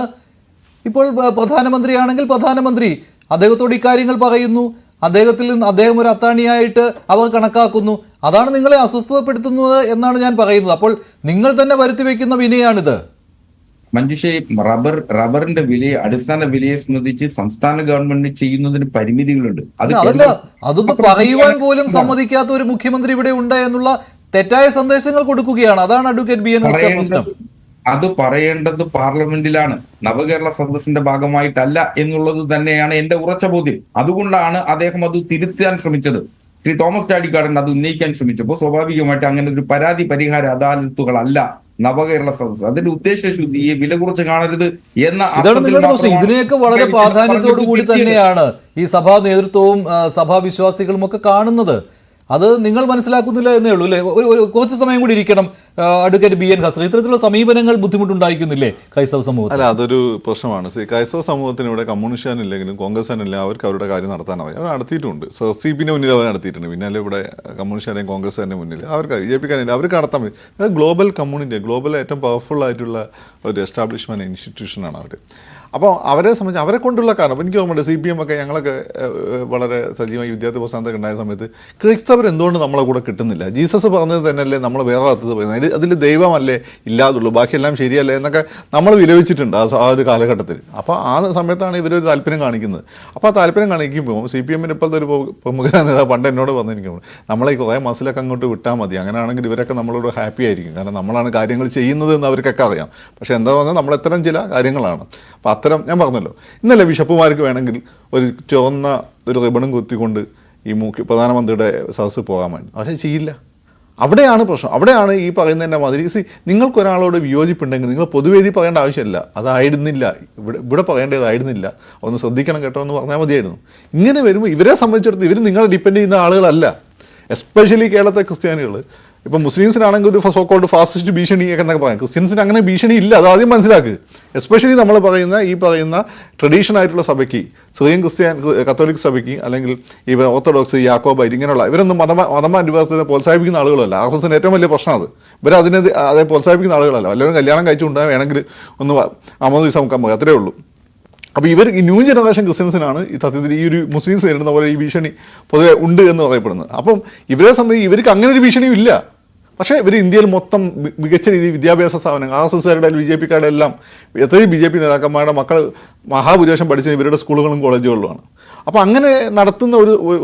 ഇപ്പോൾ പ്രധാനമന്ത്രിയാണെങ്കിൽ പ്രധാനമന്ത്രി അദ്ദേഹത്തോട് ഇക്കാര്യങ്ങൾ പറയുന്നു, അദ്ദേഹം ഒരു അത്താണിയായിട്ട് അവർ കണക്കാക്കുന്നു. അതാണ് നിങ്ങളെ അസ്വസ്ഥപ്പെടുത്തുന്നത് എന്നാണ് ഞാൻ പറയുന്നത്. അപ്പോൾ നിങ്ങൾ തന്നെ വരുത്തി വെക്കുന്ന വിനയാണിത്. മഞ്ജുഷേ, റബ്ബറിന്റെ വിലയെ, അടിസ്ഥാന വിലയെ സംബന്ധിച്ച് സംസ്ഥാന ഗവൺമെന്റ് ചെയ്യുന്നതിന് പരിമിതികളുണ്ട്. അതൊന്നും പറയുവാൻ പോലും സമ്മതിക്കാത്ത ഒരു മുഖ്യമന്ത്രി ഇവിടെ ഉണ്ട് എന്നുള്ള തെറ്റായ സന്ദേശങ്ങൾ കൊടുക്കുകയാണ്. അതാണ് അഡ്വക്കേറ്റ് BN ഹസ്കർ പ്രശ്നം. അത് പറയേണ്ടത് പാർലമെന്റിലാണ്, നവകേരള സദസ്സിന്റെ ഭാഗമായിട്ടല്ല എന്നുള്ളത് തന്നെയാണ് എന്റെ ഉറച്ച ബോധ്യം. അതുകൊണ്ടാണ് അദ്ദേഹം അത് തിരുത്താൻ ശ്രമിച്ചത്. ശ്രീ തോമസ് ചാഴിക്കാടൻ അത് ഉന്നയിക്കാൻ ശ്രമിച്ചപ്പോൾ സ്വാഭാവികമായിട്ട് അങ്ങനെ ഒരു പരാതി പരിഹാര അദാലത്തുകളല്ല നവകേരള സദസ്സ്. അതിന്റെ ഉദ്ദേശശുദ്ധിയെ വില കുറച്ച് കാണരുത് എന്ന ഇതിനെയൊക്കെ വളരെ പ്രാധാന്യത്തോടു കൂടി തന്നെയാണ് ഈ സഭാ നേതൃത്വവും സഭാ വിശ്വാസികളും ഒക്കെ കാണുന്നത്. അത് നിങ്ങൾ മനസ്സിലാക്കുന്നില്ല എന്നേ ഉള്ളൂ അല്ലേ? ഒരു കുറച്ച് സമയം കൂടി ഇരിക്കണം. അഡ്വക്കേറ്റ് ബി എൻ ഹസ്രൻ, ഇത്തരത്തിലുള്ള സമീപനങ്ങൾ ബുദ്ധിമുട്ടുണ്ടായിരിക്കുന്നില്ലേ ക്രൈസ്തവ സമൂഹത്തിൽ? അല്ല, അതൊരു പ്രശ്നമാണ്. ക്രൈസ്തവ സമൂഹത്തിന് ഇവിടെ കമ്മ്യൂണിസ്റ്റാനില്ലെങ്കിലും കോൺഗ്രസ്സാനില്ല, അവർക്ക് അവരുടെ കാര്യം നടത്താനായി അവർ നടത്തിയിട്ടുണ്ട്. CPന്റെ മുന്നിൽ അവർ നടത്തിയിട്ടുണ്ട്. പിന്നാലെ ഇവിടെ കമ്മ്യൂണിസ്റ്റുകാരെയും കോൺഗ്രസ്സുകാരുടെ മുന്നിൽ അവർക്ക് BJPക്കാരില്ല, അവർക്ക് നടത്താൻ പറ്റും. അത് ഗ്ലോബൽ കമ്മ്യൂണിറ്റി, ഗ്ലോബൽ ഏറ്റവും പവർഫുൾ ആയിട്ടുള്ള ഒരു എസ്റ്റാബ്ലിഷ്മെന്റ് ഇൻസ്റ്റിറ്റ്യൂഷനാണ് അവർ. അപ്പോൾ അവരെ സംബന്ധിച്ച് അവരെ കൊണ്ടുള്ള കാരണം എനിക്ക് ഓർമ്മയുണ്ട്, CPM ഒക്കെ ഞങ്ങളൊക്കെ വളരെ സജീവമായി വിദ്യാർത്ഥി പ്രസ്ഥാനത്തൊക്കെ ഉണ്ടായ സമയത്ത് ക്രൈസ്തവർ എന്തുകൊണ്ട് നമ്മളെ കൂടെ കിട്ടുന്നില്ല, ജീസസ് പറഞ്ഞത് തന്നെയല്ലേ നമ്മൾ വേറെ അർത്ഥത്തിൽ പറയുന്നത്, അതിൽ ദൈവമല്ലേ ഇല്ലാതുള്ളൂ, ബാക്കിയെല്ലാം ശരിയല്ലേ എന്നൊക്കെ നമ്മൾ വിലപിച്ചിട്ടുണ്ട് ആ ഒരു കാലഘട്ടത്തിൽ. അപ്പോൾ ആ സമയത്താണ് ഇവരൊരു താല്പര്യം കാണിക്കുന്നത്. അപ്പോൾ ആ താല്പര്യം കാണിക്കുമ്പോൾ CPMന്റെ ഇപ്പോഴത്തെ ഒരു പ്രമുഖ നേതാവ് പണ്ട് എന്നോട് പറഞ്ഞിരിക്കും, നമ്മളെ കുറേ മസിലൊക്കെ അങ്ങോട്ട് വിട്ടാൽ മതി, അങ്ങനെയാണെങ്കിൽ ഇവരൊക്കെ നമ്മളോട് ഹാപ്പി ആയിരിക്കും, കാരണം നമ്മളാണ് കാര്യങ്ങൾ ചെയ്യുന്നത് എന്ന് അവർക്കൊക്കെ അറിയാം. പക്ഷേ എന്താ പറഞ്ഞാൽ നമ്മളെത്തരം ചില കാര്യങ്ങളാണ്. അപ്പം അത്തരം ഞാൻ പറഞ്ഞല്ലോ, ഇന്നലെ ബിഷപ്പുമാർക്ക് വേണമെങ്കിൽ ഒരു ചുവന്ന ഒരു റിബണും കുത്തിക്കൊണ്ട് ഈ പ്രധാനമന്ത്രിയുടെ സദസ്സ് പോകാൻ വേണ്ടി, പക്ഷേ ചെയ്യില്ല. അവിടെയാണ് പ്രശ്നം. അവിടെയാണ് ഈ പറയുന്നതിൻ്റെ മാതിരി നിങ്ങൾക്കൊരാളോട് വിയോജിപ്പുണ്ടെങ്കിൽ നിങ്ങൾ പൊതുവേദി പറയേണ്ട ആവശ്യമില്ല, അതായിരുന്നില്ല ഇവിടെ പറയേണ്ടതായിരുന്നില്ല, ഒന്ന് ശ്രദ്ധിക്കണം കേട്ടോ എന്ന് പറഞ്ഞാൽ മതിയായിരുന്നു. ഇങ്ങനെ വരുമ്പോൾ ഇവരെ സംബന്ധിച്ചിടത്തോളം ഇവർ നിങ്ങളെ ഡിപ്പെൻഡ് ചെയ്യുന്ന ആളുകളല്ല. എസ്പെഷ്യലി കേരളത്തെ ക്രിസ്ത്യാനികൾ. ഇപ്പം മുസ്ലിംസിനാണെങ്കിൽ ഒരു സോ കോൾഡ് ഫാസിസ്റ്റ് ഭീഷണി എന്നൊക്കെ പറയാം, ക്രിസ്ത്യൻസിന് അങ്ങനെ ഭീഷണി ഇല്ല, അത് ആദ്യം മനസ്സിലാക്കുക. എസ്പെഷ്യലി നമ്മൾ പറയുന്ന ട്രഡീഷണൽ ആയിട്ടുള്ള സഭയ്ക്ക്, സിറിയൻ ക്രിസ്ത്യൻ കത്തോലിക് സഭയ്ക്ക്, അല്ലെങ്കിൽ ഈ ഓർത്തഡോക്സ്, യാക്കോബൈറ്റ്, ഇങ്ങനെയുള്ള ഇവരൊന്നും മതപരിവർത്തനത്തെ പ്രോത്സാഹിപ്പിക്കുന്ന ആളുകളല്ല. RSSന്റെ ഏറ്റവും വലിയ പ്രശ്നം അത്. അതേ പ്രോത്സാഹിപ്പിക്കുന്ന ആളുകളല്ല. വല്ലവരും കല്യാണം കഴിച്ചുകൊണ്ടാൽ വേണമെങ്കിൽ ഒന്ന് 50 ദിവസം മുക്കാൻ പറയും, അത്രേ ഉള്ളൂ. അപ്പോൾ ഇവർ ഈ ന്യൂ ജനറേഷൻ ക്രിസ്ത്യൻസിനാണ് ഈ സത്യത്തിൽ ഈ ഒരു മുസ്ലിംസ് നേരിടുന്ന പോലെ ഈ ഭീഷണി പൊതുവെ ഉണ്ട് എന്ന് പറയപ്പെടുന്നത്. അപ്പം ഇവരെ സംബന്ധിച്ച് ഇവർക്ക് അങ്ങനെ ഒരു ഭീഷണിയും ഇല്ല. പക്ഷേ ഇവർ ഇന്ത്യയിൽ മൊത്തം മികച്ച രീതിയിൽ വിദ്യാഭ്യാസ സ്ഥാപനങ്ങൾ, RSSകാരുടെ BJPക്കാരുടെ എല്ലാം എത്രയും BJP നേതാക്കന്മാരുടെ മക്കൾ മഹാഭൂരിപക്ഷം പഠിച്ചത് ഇവരുടെ സ്കൂളുകളും കോളേജുകളിലുമാണ്. അപ്പോൾ അങ്ങനെ നടത്തുന്ന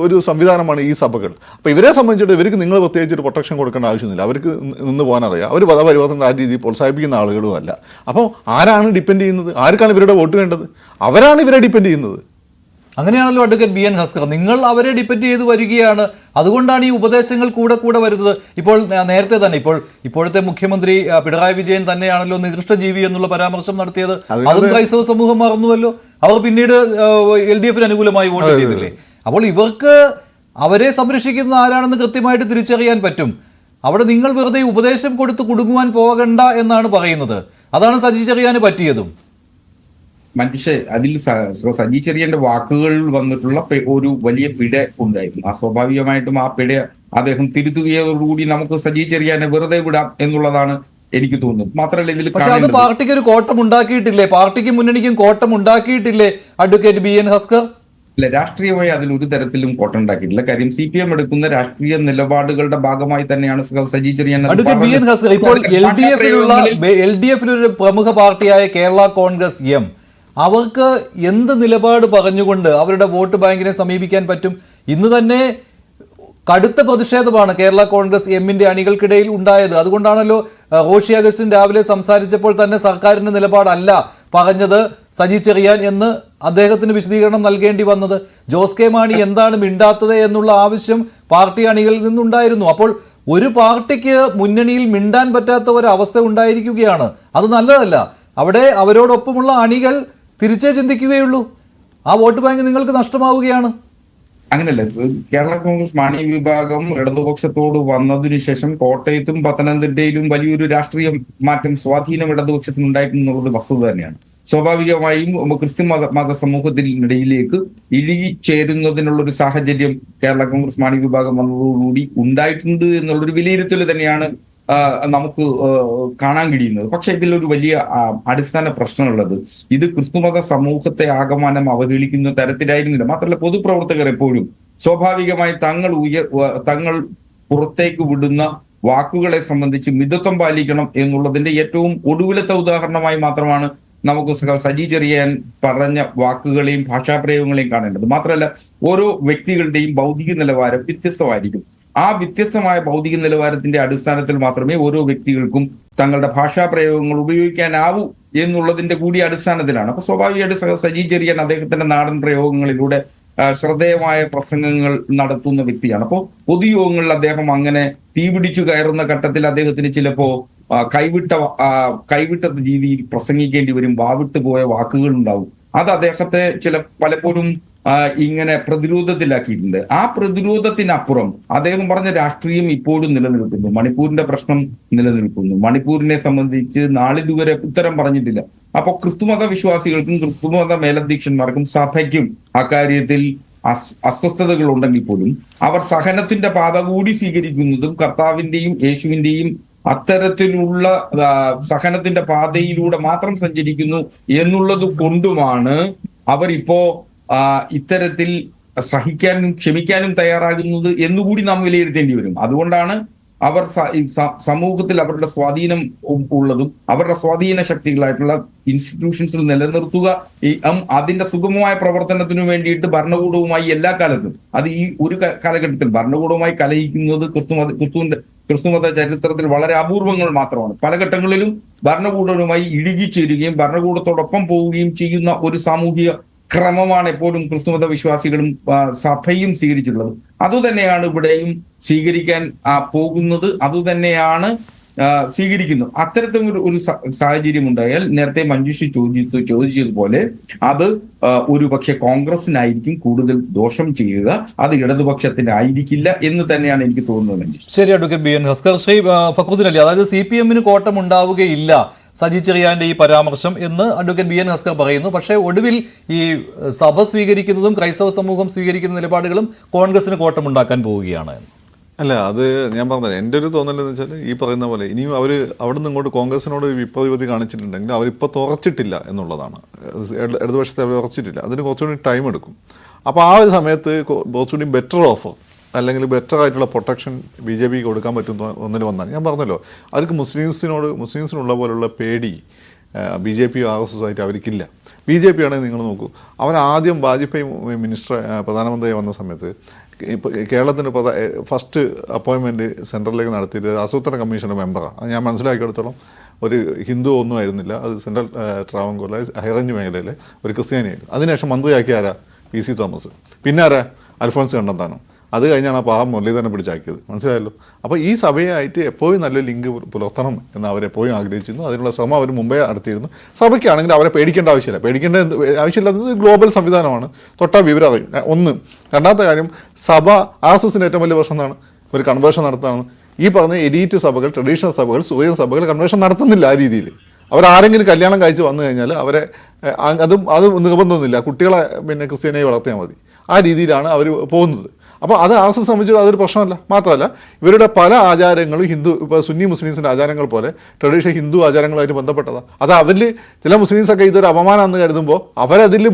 ഒരു സംവിധാനമാണ് ഈ സഭകൾ. അപ്പോൾ ഇവരെ സംബന്ധിച്ചിട്ട് ഇവർക്ക് നിങ്ങൾ പ്രത്യേകിച്ച് ഒരു പ്രൊട്ടക്ഷൻ കൊടുക്കേണ്ട ആവശ്യമൊന്നുമില്ല, അവർക്ക് നിന്ന് പോകാനറിയാം. അവർ മതപരിവർത്തനം ആ രീതിയിൽ പ്രോത്സാഹിപ്പിക്കുന്ന ആളുകളും അല്ല. അപ്പോൾ ആരാണ് ഡിപ്പെൻഡ് ചെയ്യുന്നത്? ആർക്കാണ് ഇവരുടെ വോട്ട് വേണ്ടത്? അവരാണ് ഇവരെ ഡിപ്പെൻഡ് ചെയ്യുന്നത്. അങ്ങനെയാണല്ലോ അഡ്വക്കേറ്റ് ബി എൻ ഹസ്കർ, നിങ്ങൾ അവരെ ഡിപ്പെൻഡ് ചെയ്ത് വരികയാണ്. അതുകൊണ്ടാണ് ഈ ഉപദേശങ്ങൾ കൂടെ വരുന്നത്. ഇപ്പോൾ നേരത്തെ തന്നെ ഇപ്പോഴത്തെ മുഖ്യമന്ത്രി പിണറായി വിജയൻ തന്നെയാണല്ലോ നികൃഷ്ടജീവി എന്നുള്ള പരാമർശം നടത്തിയത്. അതും ക്രൈസ്തവ സമൂഹം മറന്നുവല്ലോ. അവർ പിന്നീട് LDFന് അനുകൂലമായി വോട്ട് ചെയ്തില്ലേ? അപ്പോൾ ഇവർക്ക് അവരെ സംരക്ഷിക്കുന്ന ആരാണെന്ന് കൃത്യമായിട്ട് തിരിച്ചറിയാൻ പറ്റും. അവിടെ നിങ്ങൾ വെറുതെ ഉപദേശം കൊടുത്ത് കുടുങ്ങുവാൻ പോകണ്ട എന്നാണ് പറയുന്നത്. അതാണ് സജി ചെറിയാന് പറ്റിയതും. അതിൽ സജി ചെറിയന്റെ വാക്കുകളിൽ വന്നിട്ടുള്ള ഒരു വലിയ പിഴ ഉണ്ടായിരുന്നു. സ്വാഭാവികമായിട്ടും ആ പിഴ അദ്ദേഹം തിരുത്തുകയോടുകൂടി നമുക്ക് സജി ചെറിയാനെ വെറുതെ വിടാം എന്നുള്ളതാണ് എനിക്ക് തോന്നുന്നത്. മാത്രമല്ല ഇതിൽ പക്ഷെ അത് പാർട്ടിക്ക് ഒരു കോട്ടം ഉണ്ടാക്കിയിട്ടില്ലേ? പാർട്ടിക്കും മുന്നണിക്കും കോട്ടം ഉണ്ടാക്കിയിട്ടില്ലേ അഡ്വക്കേറ്റ് ബി എൻ ഹസ്കർ? അല്ല, രാഷ്ട്രീയമായി അതിൽ ഒരു തരത്തിലും കോട്ടം ഉണ്ടാക്കിയിട്ടില്ല. കാര്യം CPM എടുക്കുന്ന രാഷ്ട്രീയ നിലപാടുകളുടെ ഭാഗമായി തന്നെയാണ് സജി ചെറിയാൻ. ഇപ്പോൾ LDFിലൊരു പ്രമുഖ പാർട്ടിയായ കേരള കോൺഗ്രസ് എം, അവർക്ക് എന്ത് നിലപാട് പറഞ്ഞുകൊണ്ട് അവരുടെ വോട്ട് ബാങ്കിനെ സമീപിക്കാൻ പറ്റും? ഇന്ന് തന്നെ കടുത്ത പ്രതിഷേധമാണ് കേരള കോൺഗ്രസ് എമ്മിന്റെ അണികൾക്കിടയിൽ ഉണ്ടായത്. അതുകൊണ്ടാണല്ലോ റോഷി അഗസ്റ്റിൻ രാവിലെ സംസാരിച്ചപ്പോൾ തന്നെ സർക്കാരിന്റെ നിലപാടല്ല പറഞ്ഞത് സജി ചെറിയാൻ എന്ന് അദ്ദേഹത്തിന് വിശദീകരണം നൽകേണ്ടി വന്നത്. ജോസ് കെ മാണി എന്താണ് മിണ്ടാത്തത് എന്നുള്ള ആവശ്യം പാർട്ടി അണികളിൽ നിന്നുണ്ടായിരുന്നു. അപ്പോൾ ഒരു പാർട്ടിക്ക് മുന്നണിയിൽ മിണ്ടാൻ പറ്റാത്ത ഒരു അവസ്ഥ ഉണ്ടായിരിക്കുകയാണ്. അത് നല്ലതല്ല. അവിടെ അവരോടൊപ്പമുള്ള അണികൾ തിരിച്ചേ ചിന്തിക്കുകയുള്ളൂ. ആ വോട്ട് ബാങ്ക് നിങ്ങൾക്ക് നഷ്ടമാവുകയാണ്. അങ്ങനെയല്ല, കേരള കോൺഗ്രസ് മാണി വിഭാഗം ഇടതുപക്ഷത്തോട് വന്നതിനു ശേഷം കോട്ടയത്തും പത്തനംതിട്ടയിലും വലിയൊരു രാഷ്ട്രീയ മാറ്റം, സ്വാധീനം ഇടതുപക്ഷത്തിന് ഉണ്ടായിട്ടുള്ളത് വസ്തുത തന്നെയാണ്. സ്വാഭാവികമായും ക്രിസ്ത്യൻ മത സമൂഹത്തിനിടയിലേക്ക് ഇഴുകിച്ചേരുന്നതിനുള്ള ഒരു സാഹചര്യം കേരള കോൺഗ്രസ് മാണി വിഭാഗം വന്നതോടുകൂടി ഉണ്ടായിട്ടുണ്ട് എന്നുള്ളൊരു വിലയിരുത്തൽ തന്നെയാണ് നമുക്ക് കാണാൻ കഴിയുന്നത്. പക്ഷെ ഇതിലൊരു വലിയ അടിസ്ഥാന പ്രശ്നമുള്ളത്, ഇത് ക്രിസ്തുമത സമൂഹത്തെ ആകമാനം അവഹേളിക്കുന്ന തരത്തിലായിരുന്നില്ല. മാത്രമല്ല, പൊതുപ്രവർത്തകർ എപ്പോഴും സ്വാഭാവികമായി തങ്ങൾ പുറത്തേക്ക് വിടുന്ന വാക്കുകളെ സംബന്ധിച്ച് മിതത്വം പാലിക്കണം എന്നുള്ളതിന്റെ ഏറ്റവും ഒടുവിലത്തെ ഉദാഹരണമായി മാത്രമാണ് നമുക്ക് സജി ചെറിയാൻ പറഞ്ഞ വാക്കുകളെയും ഭാഷാപ്രയോഗങ്ങളെയും കാണേണ്ടത്. മാത്രമല്ല, ഓരോ വ്യക്തികളുടെയും ബൗദ്ധിക നിലവാരം വ്യത്യസ്തമായിരിക്കും. ആ വ്യത്യസ്തമായ ഭൗതിക നിലവാരത്തിന്റെ അടിസ്ഥാനത്തിൽ മാത്രമേ ഓരോ വ്യക്തികൾക്കും തങ്ങളുടെ ഭാഷാ പ്രയോഗങ്ങൾ ഉപയോഗിക്കാനാവൂ എന്നുള്ളതിന്റെ കൂടി അടിസ്ഥാനത്തിലാണ്. അപ്പൊ സ്വാഭാവികമായിട്ട് സജി ചെറിയാൻ അദ്ദേഹത്തിന്റെ നാടൻ പ്രയോഗങ്ങളിലൂടെ ശ്രദ്ധേയമായ പ്രസംഗങ്ങൾ നടത്തുന്ന വ്യക്തിയാണ്. അപ്പോൾ പൊതുയോഗങ്ങളിൽ അദ്ദേഹം അങ്ങനെ തീപിടിച്ചു കയറുന്ന ഘട്ടത്തിൽ അദ്ദേഹത്തിന് ചിലപ്പോ കൈവിട്ട രീതിയിൽ പ്രസംഗിക്കേണ്ടി വരും, വാവിട്ട് പോയ വാക്കുകൾ ഉണ്ടാവും. അത് അദ്ദേഹത്തെ പലപ്പോഴും ഇങ്ങനെ പ്രതിരോധത്തിലാക്കിയിട്ടുണ്ട്. ആ പ്രതിരോധത്തിനപ്പുറം അദ്ദേഹം പറഞ്ഞ രാഷ്ട്രീയം ഇപ്പോഴും നിലനിൽക്കുന്നു. മണിപ്പൂരിന്റെ പ്രശ്നം നിലനിൽക്കുന്നു. മണിപ്പൂരിനെ സംബന്ധിച്ച് നാളിതുവരെ ഉത്തരം പറഞ്ഞിട്ടില്ല. അപ്പൊ ക്രിസ്തുമത വിശ്വാസികൾക്കും ക്രിസ്തുമത മേലധ്യക്ഷന്മാർക്കും സഭയ്ക്കും അക്കാര്യത്തിൽ അസ്വസ്ഥതകൾ ഉണ്ടെങ്കിൽ പോലും അവർ സഹനത്തിന്റെ പാത കൂടി സ്വീകരിക്കുന്നതും കർത്താവിന്റെയും യേശുവിന്റെയും അത്തരത്തിലുള്ള സഹനത്തിന്റെ പാതയിലൂടെ മാത്രം സഞ്ചരിക്കുന്നു എന്നുള്ളത് കൊണ്ടുമാണ് അവരിപ്പോ ഇത്തരത്തിൽ സഹിക്കാനും ക്ഷമിക്കാനും തയ്യാറാകുന്നത് എന്നുകൂടി നാം വിലയിരുത്തേണ്ടി വരും. അതുകൊണ്ടാണ് അവർ സമൂഹത്തിൽ അവരുടെ സ്വാധീനം ഉള്ളതും അവരുടെ സ്വാധീന ശക്തികളായിട്ടുള്ള ഇൻസ്റ്റിറ്റ്യൂഷൻസിൽ നിലനിർത്തുക, അതിന്റെ സുഗമമായ പ്രവർത്തനത്തിനു വേണ്ടിയിട്ട് ഭരണകൂടവുമായി എല്ലാ കാലത്തും, അത് ഈ ഒരു കാലഘട്ടത്തിൽ ഭരണകൂടവുമായി കലഹിക്കുന്നത് ക്രിസ്തുമത ചരിത്രത്തിൽ വളരെ അപൂർവങ്ങൾ മാത്രമാണ്. പല ഘട്ടങ്ങളിലും ഭരണകൂടവുമായി ഇഴുകിച്ചേരുകയും ഭരണകൂടത്തോടൊപ്പം പോവുകയും ചെയ്യുന്ന ഒരു സാമൂഹിക ക്രമമാണ് എപ്പോഴും ക്രിസ്തുമത വിശ്വാസികളും സഭയും സ്വീകരിച്ചിട്ടുള്ളത്. അതുതന്നെയാണ് ഇവിടെയും സ്വീകരിക്കാൻ പോകുന്നത്, അതുതന്നെയാണ് സ്വീകരിക്കുന്നത്. അത്തരത്തിൽ ഒരു സാഹചര്യം ഉണ്ടായാൽ നേരത്തെ മഞ്ജുഷി ചോദിച്ചതുപോലെ അത് ഒരു പക്ഷെ കോൺഗ്രസിനായിരിക്കും കൂടുതൽ ദോഷം ചെയ്യുക, അത് ഇടതുപക്ഷത്തിനായിരിക്കില്ല എന്ന് തന്നെയാണ് എനിക്ക് തോന്നുന്നത്. മഞ്ജുഷി ശരി. Advocate B N Haskar, Shri Fakhruddin Ali, അതായത് CPM-ന് കോട്ടം ഉണ്ടാവുകയില്ല സജി ചെറിയാന്റെ ഈ പരാമർശം എന്ന് അഡ്വക്കേറ്റ് ബി എൻ ഹസ്കർ പറയുന്നു. പക്ഷേ ഒടുവിൽ ഈ സഭ സ്വീകരിക്കുന്നതും ക്രൈസ്തവ സമൂഹം സ്വീകരിക്കുന്ന നിലപാടുകളും കോൺഗ്രസിന് കോട്ടമുണ്ടാക്കാൻ പോവുകയാണ്. അല്ല, അത് ഞാൻ പറഞ്ഞത് എൻ്റെ ഒരു തോന്നലെന്ന് വെച്ചാൽ ഈ പറയുന്ന പോലെ ഇനിയും അവർ അവിടെ നിന്ന് ഇങ്ങോട്ട് കോൺഗ്രസിനോട് വിപ്രതിപത്തി കാണിച്ചിട്ടുണ്ടെങ്കിൽ അവരിപ്പോൾ തുറച്ചിട്ടില്ല എന്നുള്ളതാണ്. ഇടതുപക്ഷത്തെ അവർ തുറച്ചിട്ടില്ല, അതിന് കുറച്ചുകൂടി ടൈം എടുക്കും. അപ്പോൾ ആ ഒരു സമയത്ത് കുറച്ചുകൂടി ബെറ്റർ ഓഫർ അല്ലെങ്കിൽ ബെറ്റർ ആയിട്ടുള്ള പ്രൊട്ടക്ഷൻ BJP കൊടുക്കാൻ പറ്റുന്ന ഒന്നിന് വന്നാൽ, ഞാൻ പറഞ്ഞല്ലോ അവർക്ക് മുസ്ലിംസിനുള്ള പോലുള്ള പേടി BJP RSS ആയിട്ട് അവർക്കില്ല. BJP ആണെങ്കിൽ നിങ്ങൾ നോക്കൂ, അവൻ ആദ്യം വാജ്പേയി പ്രധാനമന്ത്രി വന്ന സമയത്ത് കേരളത്തിന് ഫസ്റ്റ് അപ്പോയിൻമെൻറ്റ് സെൻട്രലിലേക്ക് നടത്തിയത് ആസൂത്രണ കമ്മീഷൻ്റെ മെമ്പറാണ്. അത് ഞാൻ മനസ്സിലാക്കിയെടുത്തോളം ഒരു ഹിന്ദു ഒന്നും ആയിരുന്നില്ല, അത് സെൻട്രൽ ട്രാവൻകൂറിലെ ഹൈറേഞ്ച് മേഖലയിലെ ഒരു ക്രിസ്ത്യാനിയായിരുന്നു. അതിനുശേഷം മന്ത്രിയാക്കിയ ആരാ? PC Thomas. പിന്നെ ആരാ? അൽഫോൻസ് കണ്ണന്താനം. അത് കഴിഞ്ഞാണ് ആ പാവം മുരളീധരനെ പിടിച്ചാക്കിയത്. മനസ്സിലായല്ലോ. അപ്പോൾ ഈ സഭയായിട്ട് എപ്പോഴും നല്ല ലിങ്ക് പുലർത്തണം എന്ന് അവരെപ്പോഴും ആഗ്രഹിച്ചിരുന്നു. അതിനുള്ള ശ്രമം അവർ മുമ്പേ നടത്തിയിരുന്നു. സഭയ്ക്കാണെങ്കിൽ അവരെ പേടിക്കേണ്ട ആവശ്യമില്ല. ആവശ്യമില്ലാത്തത് ഗ്ലോബൽ സംവിധാനമാണ്, തൊട്ടാ വിവരം അറിയും. ഒന്ന്. രണ്ടാമത്തെ കാര്യം, സഭ RSSന്റെ ഏറ്റവും വലിയ പ്രശ്നം എന്താണ്? ഒരു കൺവേർഷൻ നടത്താണ്. ഈ പറഞ്ഞ എലീറ്റ് സഭകൾ, ട്രഡീഷണൽ സഭകൾ, സുറിയൻ സഭകൾ കൺവേർഷൻ നടത്തുന്നില്ല. ആ രീതിയിൽ അവരാരെങ്കിലും കല്യാണം കഴിച്ച് വന്നു കഴിഞ്ഞാൽ അവരെ അത് നിർബന്ധമൊന്നുമില്ല, കുട്ടികളെ പിന്നെ ക്രിസ്ത്യാനിയെ വളർത്തിയാൽ മതി. ആ രീതിയിലാണ് അവർ പോകുന്നത്. അപ്പോൾ അത് RSS സംബന്ധിച്ച് അതൊരു പ്രശ്നമല്ല. മാത്രമല്ല ഇവരുടെ പല ആചാരങ്ങളും ഇപ്പോൾ സുന്നി മുസ്ലിംസിൻ്റെ ആചാരങ്ങൾ പോലെ ട്രഡീഷണൽ ഹിന്ദു ആചാരങ്ങളുമായിട്ട് ബന്ധപ്പെട്ടതാണ്. അത് അവരിൽ ചില മുസ്ലിംസൊക്കെ ഇതൊരു അപമാനമെന്ന് കരുതുമ്പോൾ അവരതിൽ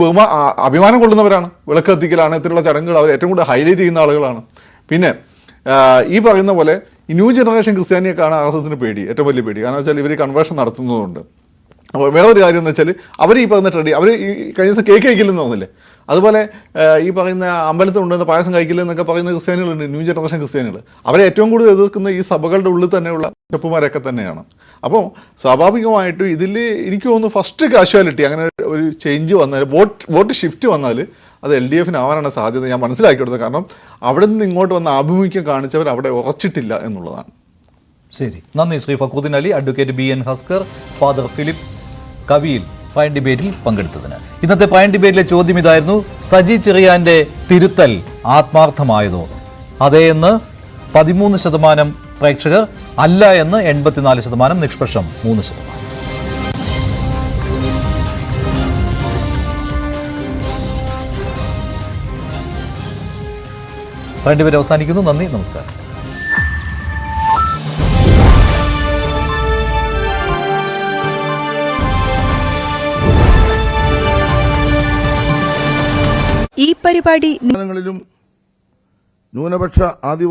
അഭിമാനം കൊള്ളുന്നവരാണ്. വിളക്ക് കത്തിക്കലാണ്, ഇത്തരമുള്ള ചടങ്ങുകൾ അവർ ഏറ്റവും കൂടുതൽ ഹൈലൈറ്റ് ചെയ്യുന്ന ആളുകളാണ്. പിന്നെ ഈ പറയുന്ന പോലെ ഈ ന്യൂ ജനറേഷൻ ക്രിസ്ത്യാനിയൊക്കെയാണ് RSSന് പേടി, ഏറ്റവും വലിയ പേടി. കാരണം വെച്ചാൽ ഇവർ കൺവേർഷൻ നടത്തുന്നതുകൊണ്ട്. അപ്പോൾ വേറൊരു കാര്യം എന്ന് വെച്ചാൽ അവർ ഈ പറയുന്ന അവർ ഈ കഴിഞ്ഞ ദിവസം കേക്ക് കഴിക്കില്ലെന്ന് തോന്നില്ലേ, അതുപോലെ ഈ പറയുന്ന അമ്പലത്തിൽ കൊണ്ടുവന്ന പായസം കഴിക്കില്ലെന്നൊക്കെ പറയുന്ന ക്രിസ്ത്യാനികളുണ്ട്, ന്യൂ ജനറേഷൻ ക്രിസ്ത്യാനികൾ. അവരെ ഏറ്റവും കൂടുതൽ എതിർക്കുന്ന ഈ സഭകളുടെ ഉള്ളിൽ തന്നെയുള്ള സ്റ്റെപ്പുമാരൊക്കെ തന്നെയാണ്. അപ്പോൾ സ്വാഭാവികമായിട്ടും ഇതിൽ എനിക്ക് തോന്നുന്നു ഫസ്റ്റ് കാഷ്വാലിറ്റി അങ്ങനെ ഒരു ചേഞ്ച് വന്നാൽ, വോട്ട് ഷിഫ്റ്റ് വന്നാൽ അത് LDFന് ആവാനാണ് സാധ്യത. ഞാൻ മനസ്സിലാക്കിയെടുത്തത്. കാരണം അവിടെ നിന്ന് ഇങ്ങോട്ട് വന്ന ആഭിമുഖ്യം കാണിച്ചവർ അവിടെ ഉറച്ചിട്ടില്ല എന്നുള്ളതാണ്. ശരി, നന്ദി Shri Fakhruddin Ali. Advocate BN Haskar, father Philip കവിയിൽ പ്രൈം ഡിബേറ്റിൽ പങ്കെടുത്തതിന്. ഇന്നത്തെ പ്രൈം ഡിബേറ്റിലെ ചോദ്യം ഇതായിരുന്നു: സജി ചെറിയാന്റെ തിരുത്തൽ ആത്മാർത്ഥമായതോ? അതേ എന്ന് 13% പ്രേക്ഷകർ, അല്ല എന്ന് 84%, നിഷ്പക്ഷം 3%. പ്രൈം ഡിബേറ്റ് അവസാനിക്കുന്നു. നന്ദി, നമസ്കാരം. ഈ പരിപാടി ന്യൂനപക്ഷ ആദിവാസി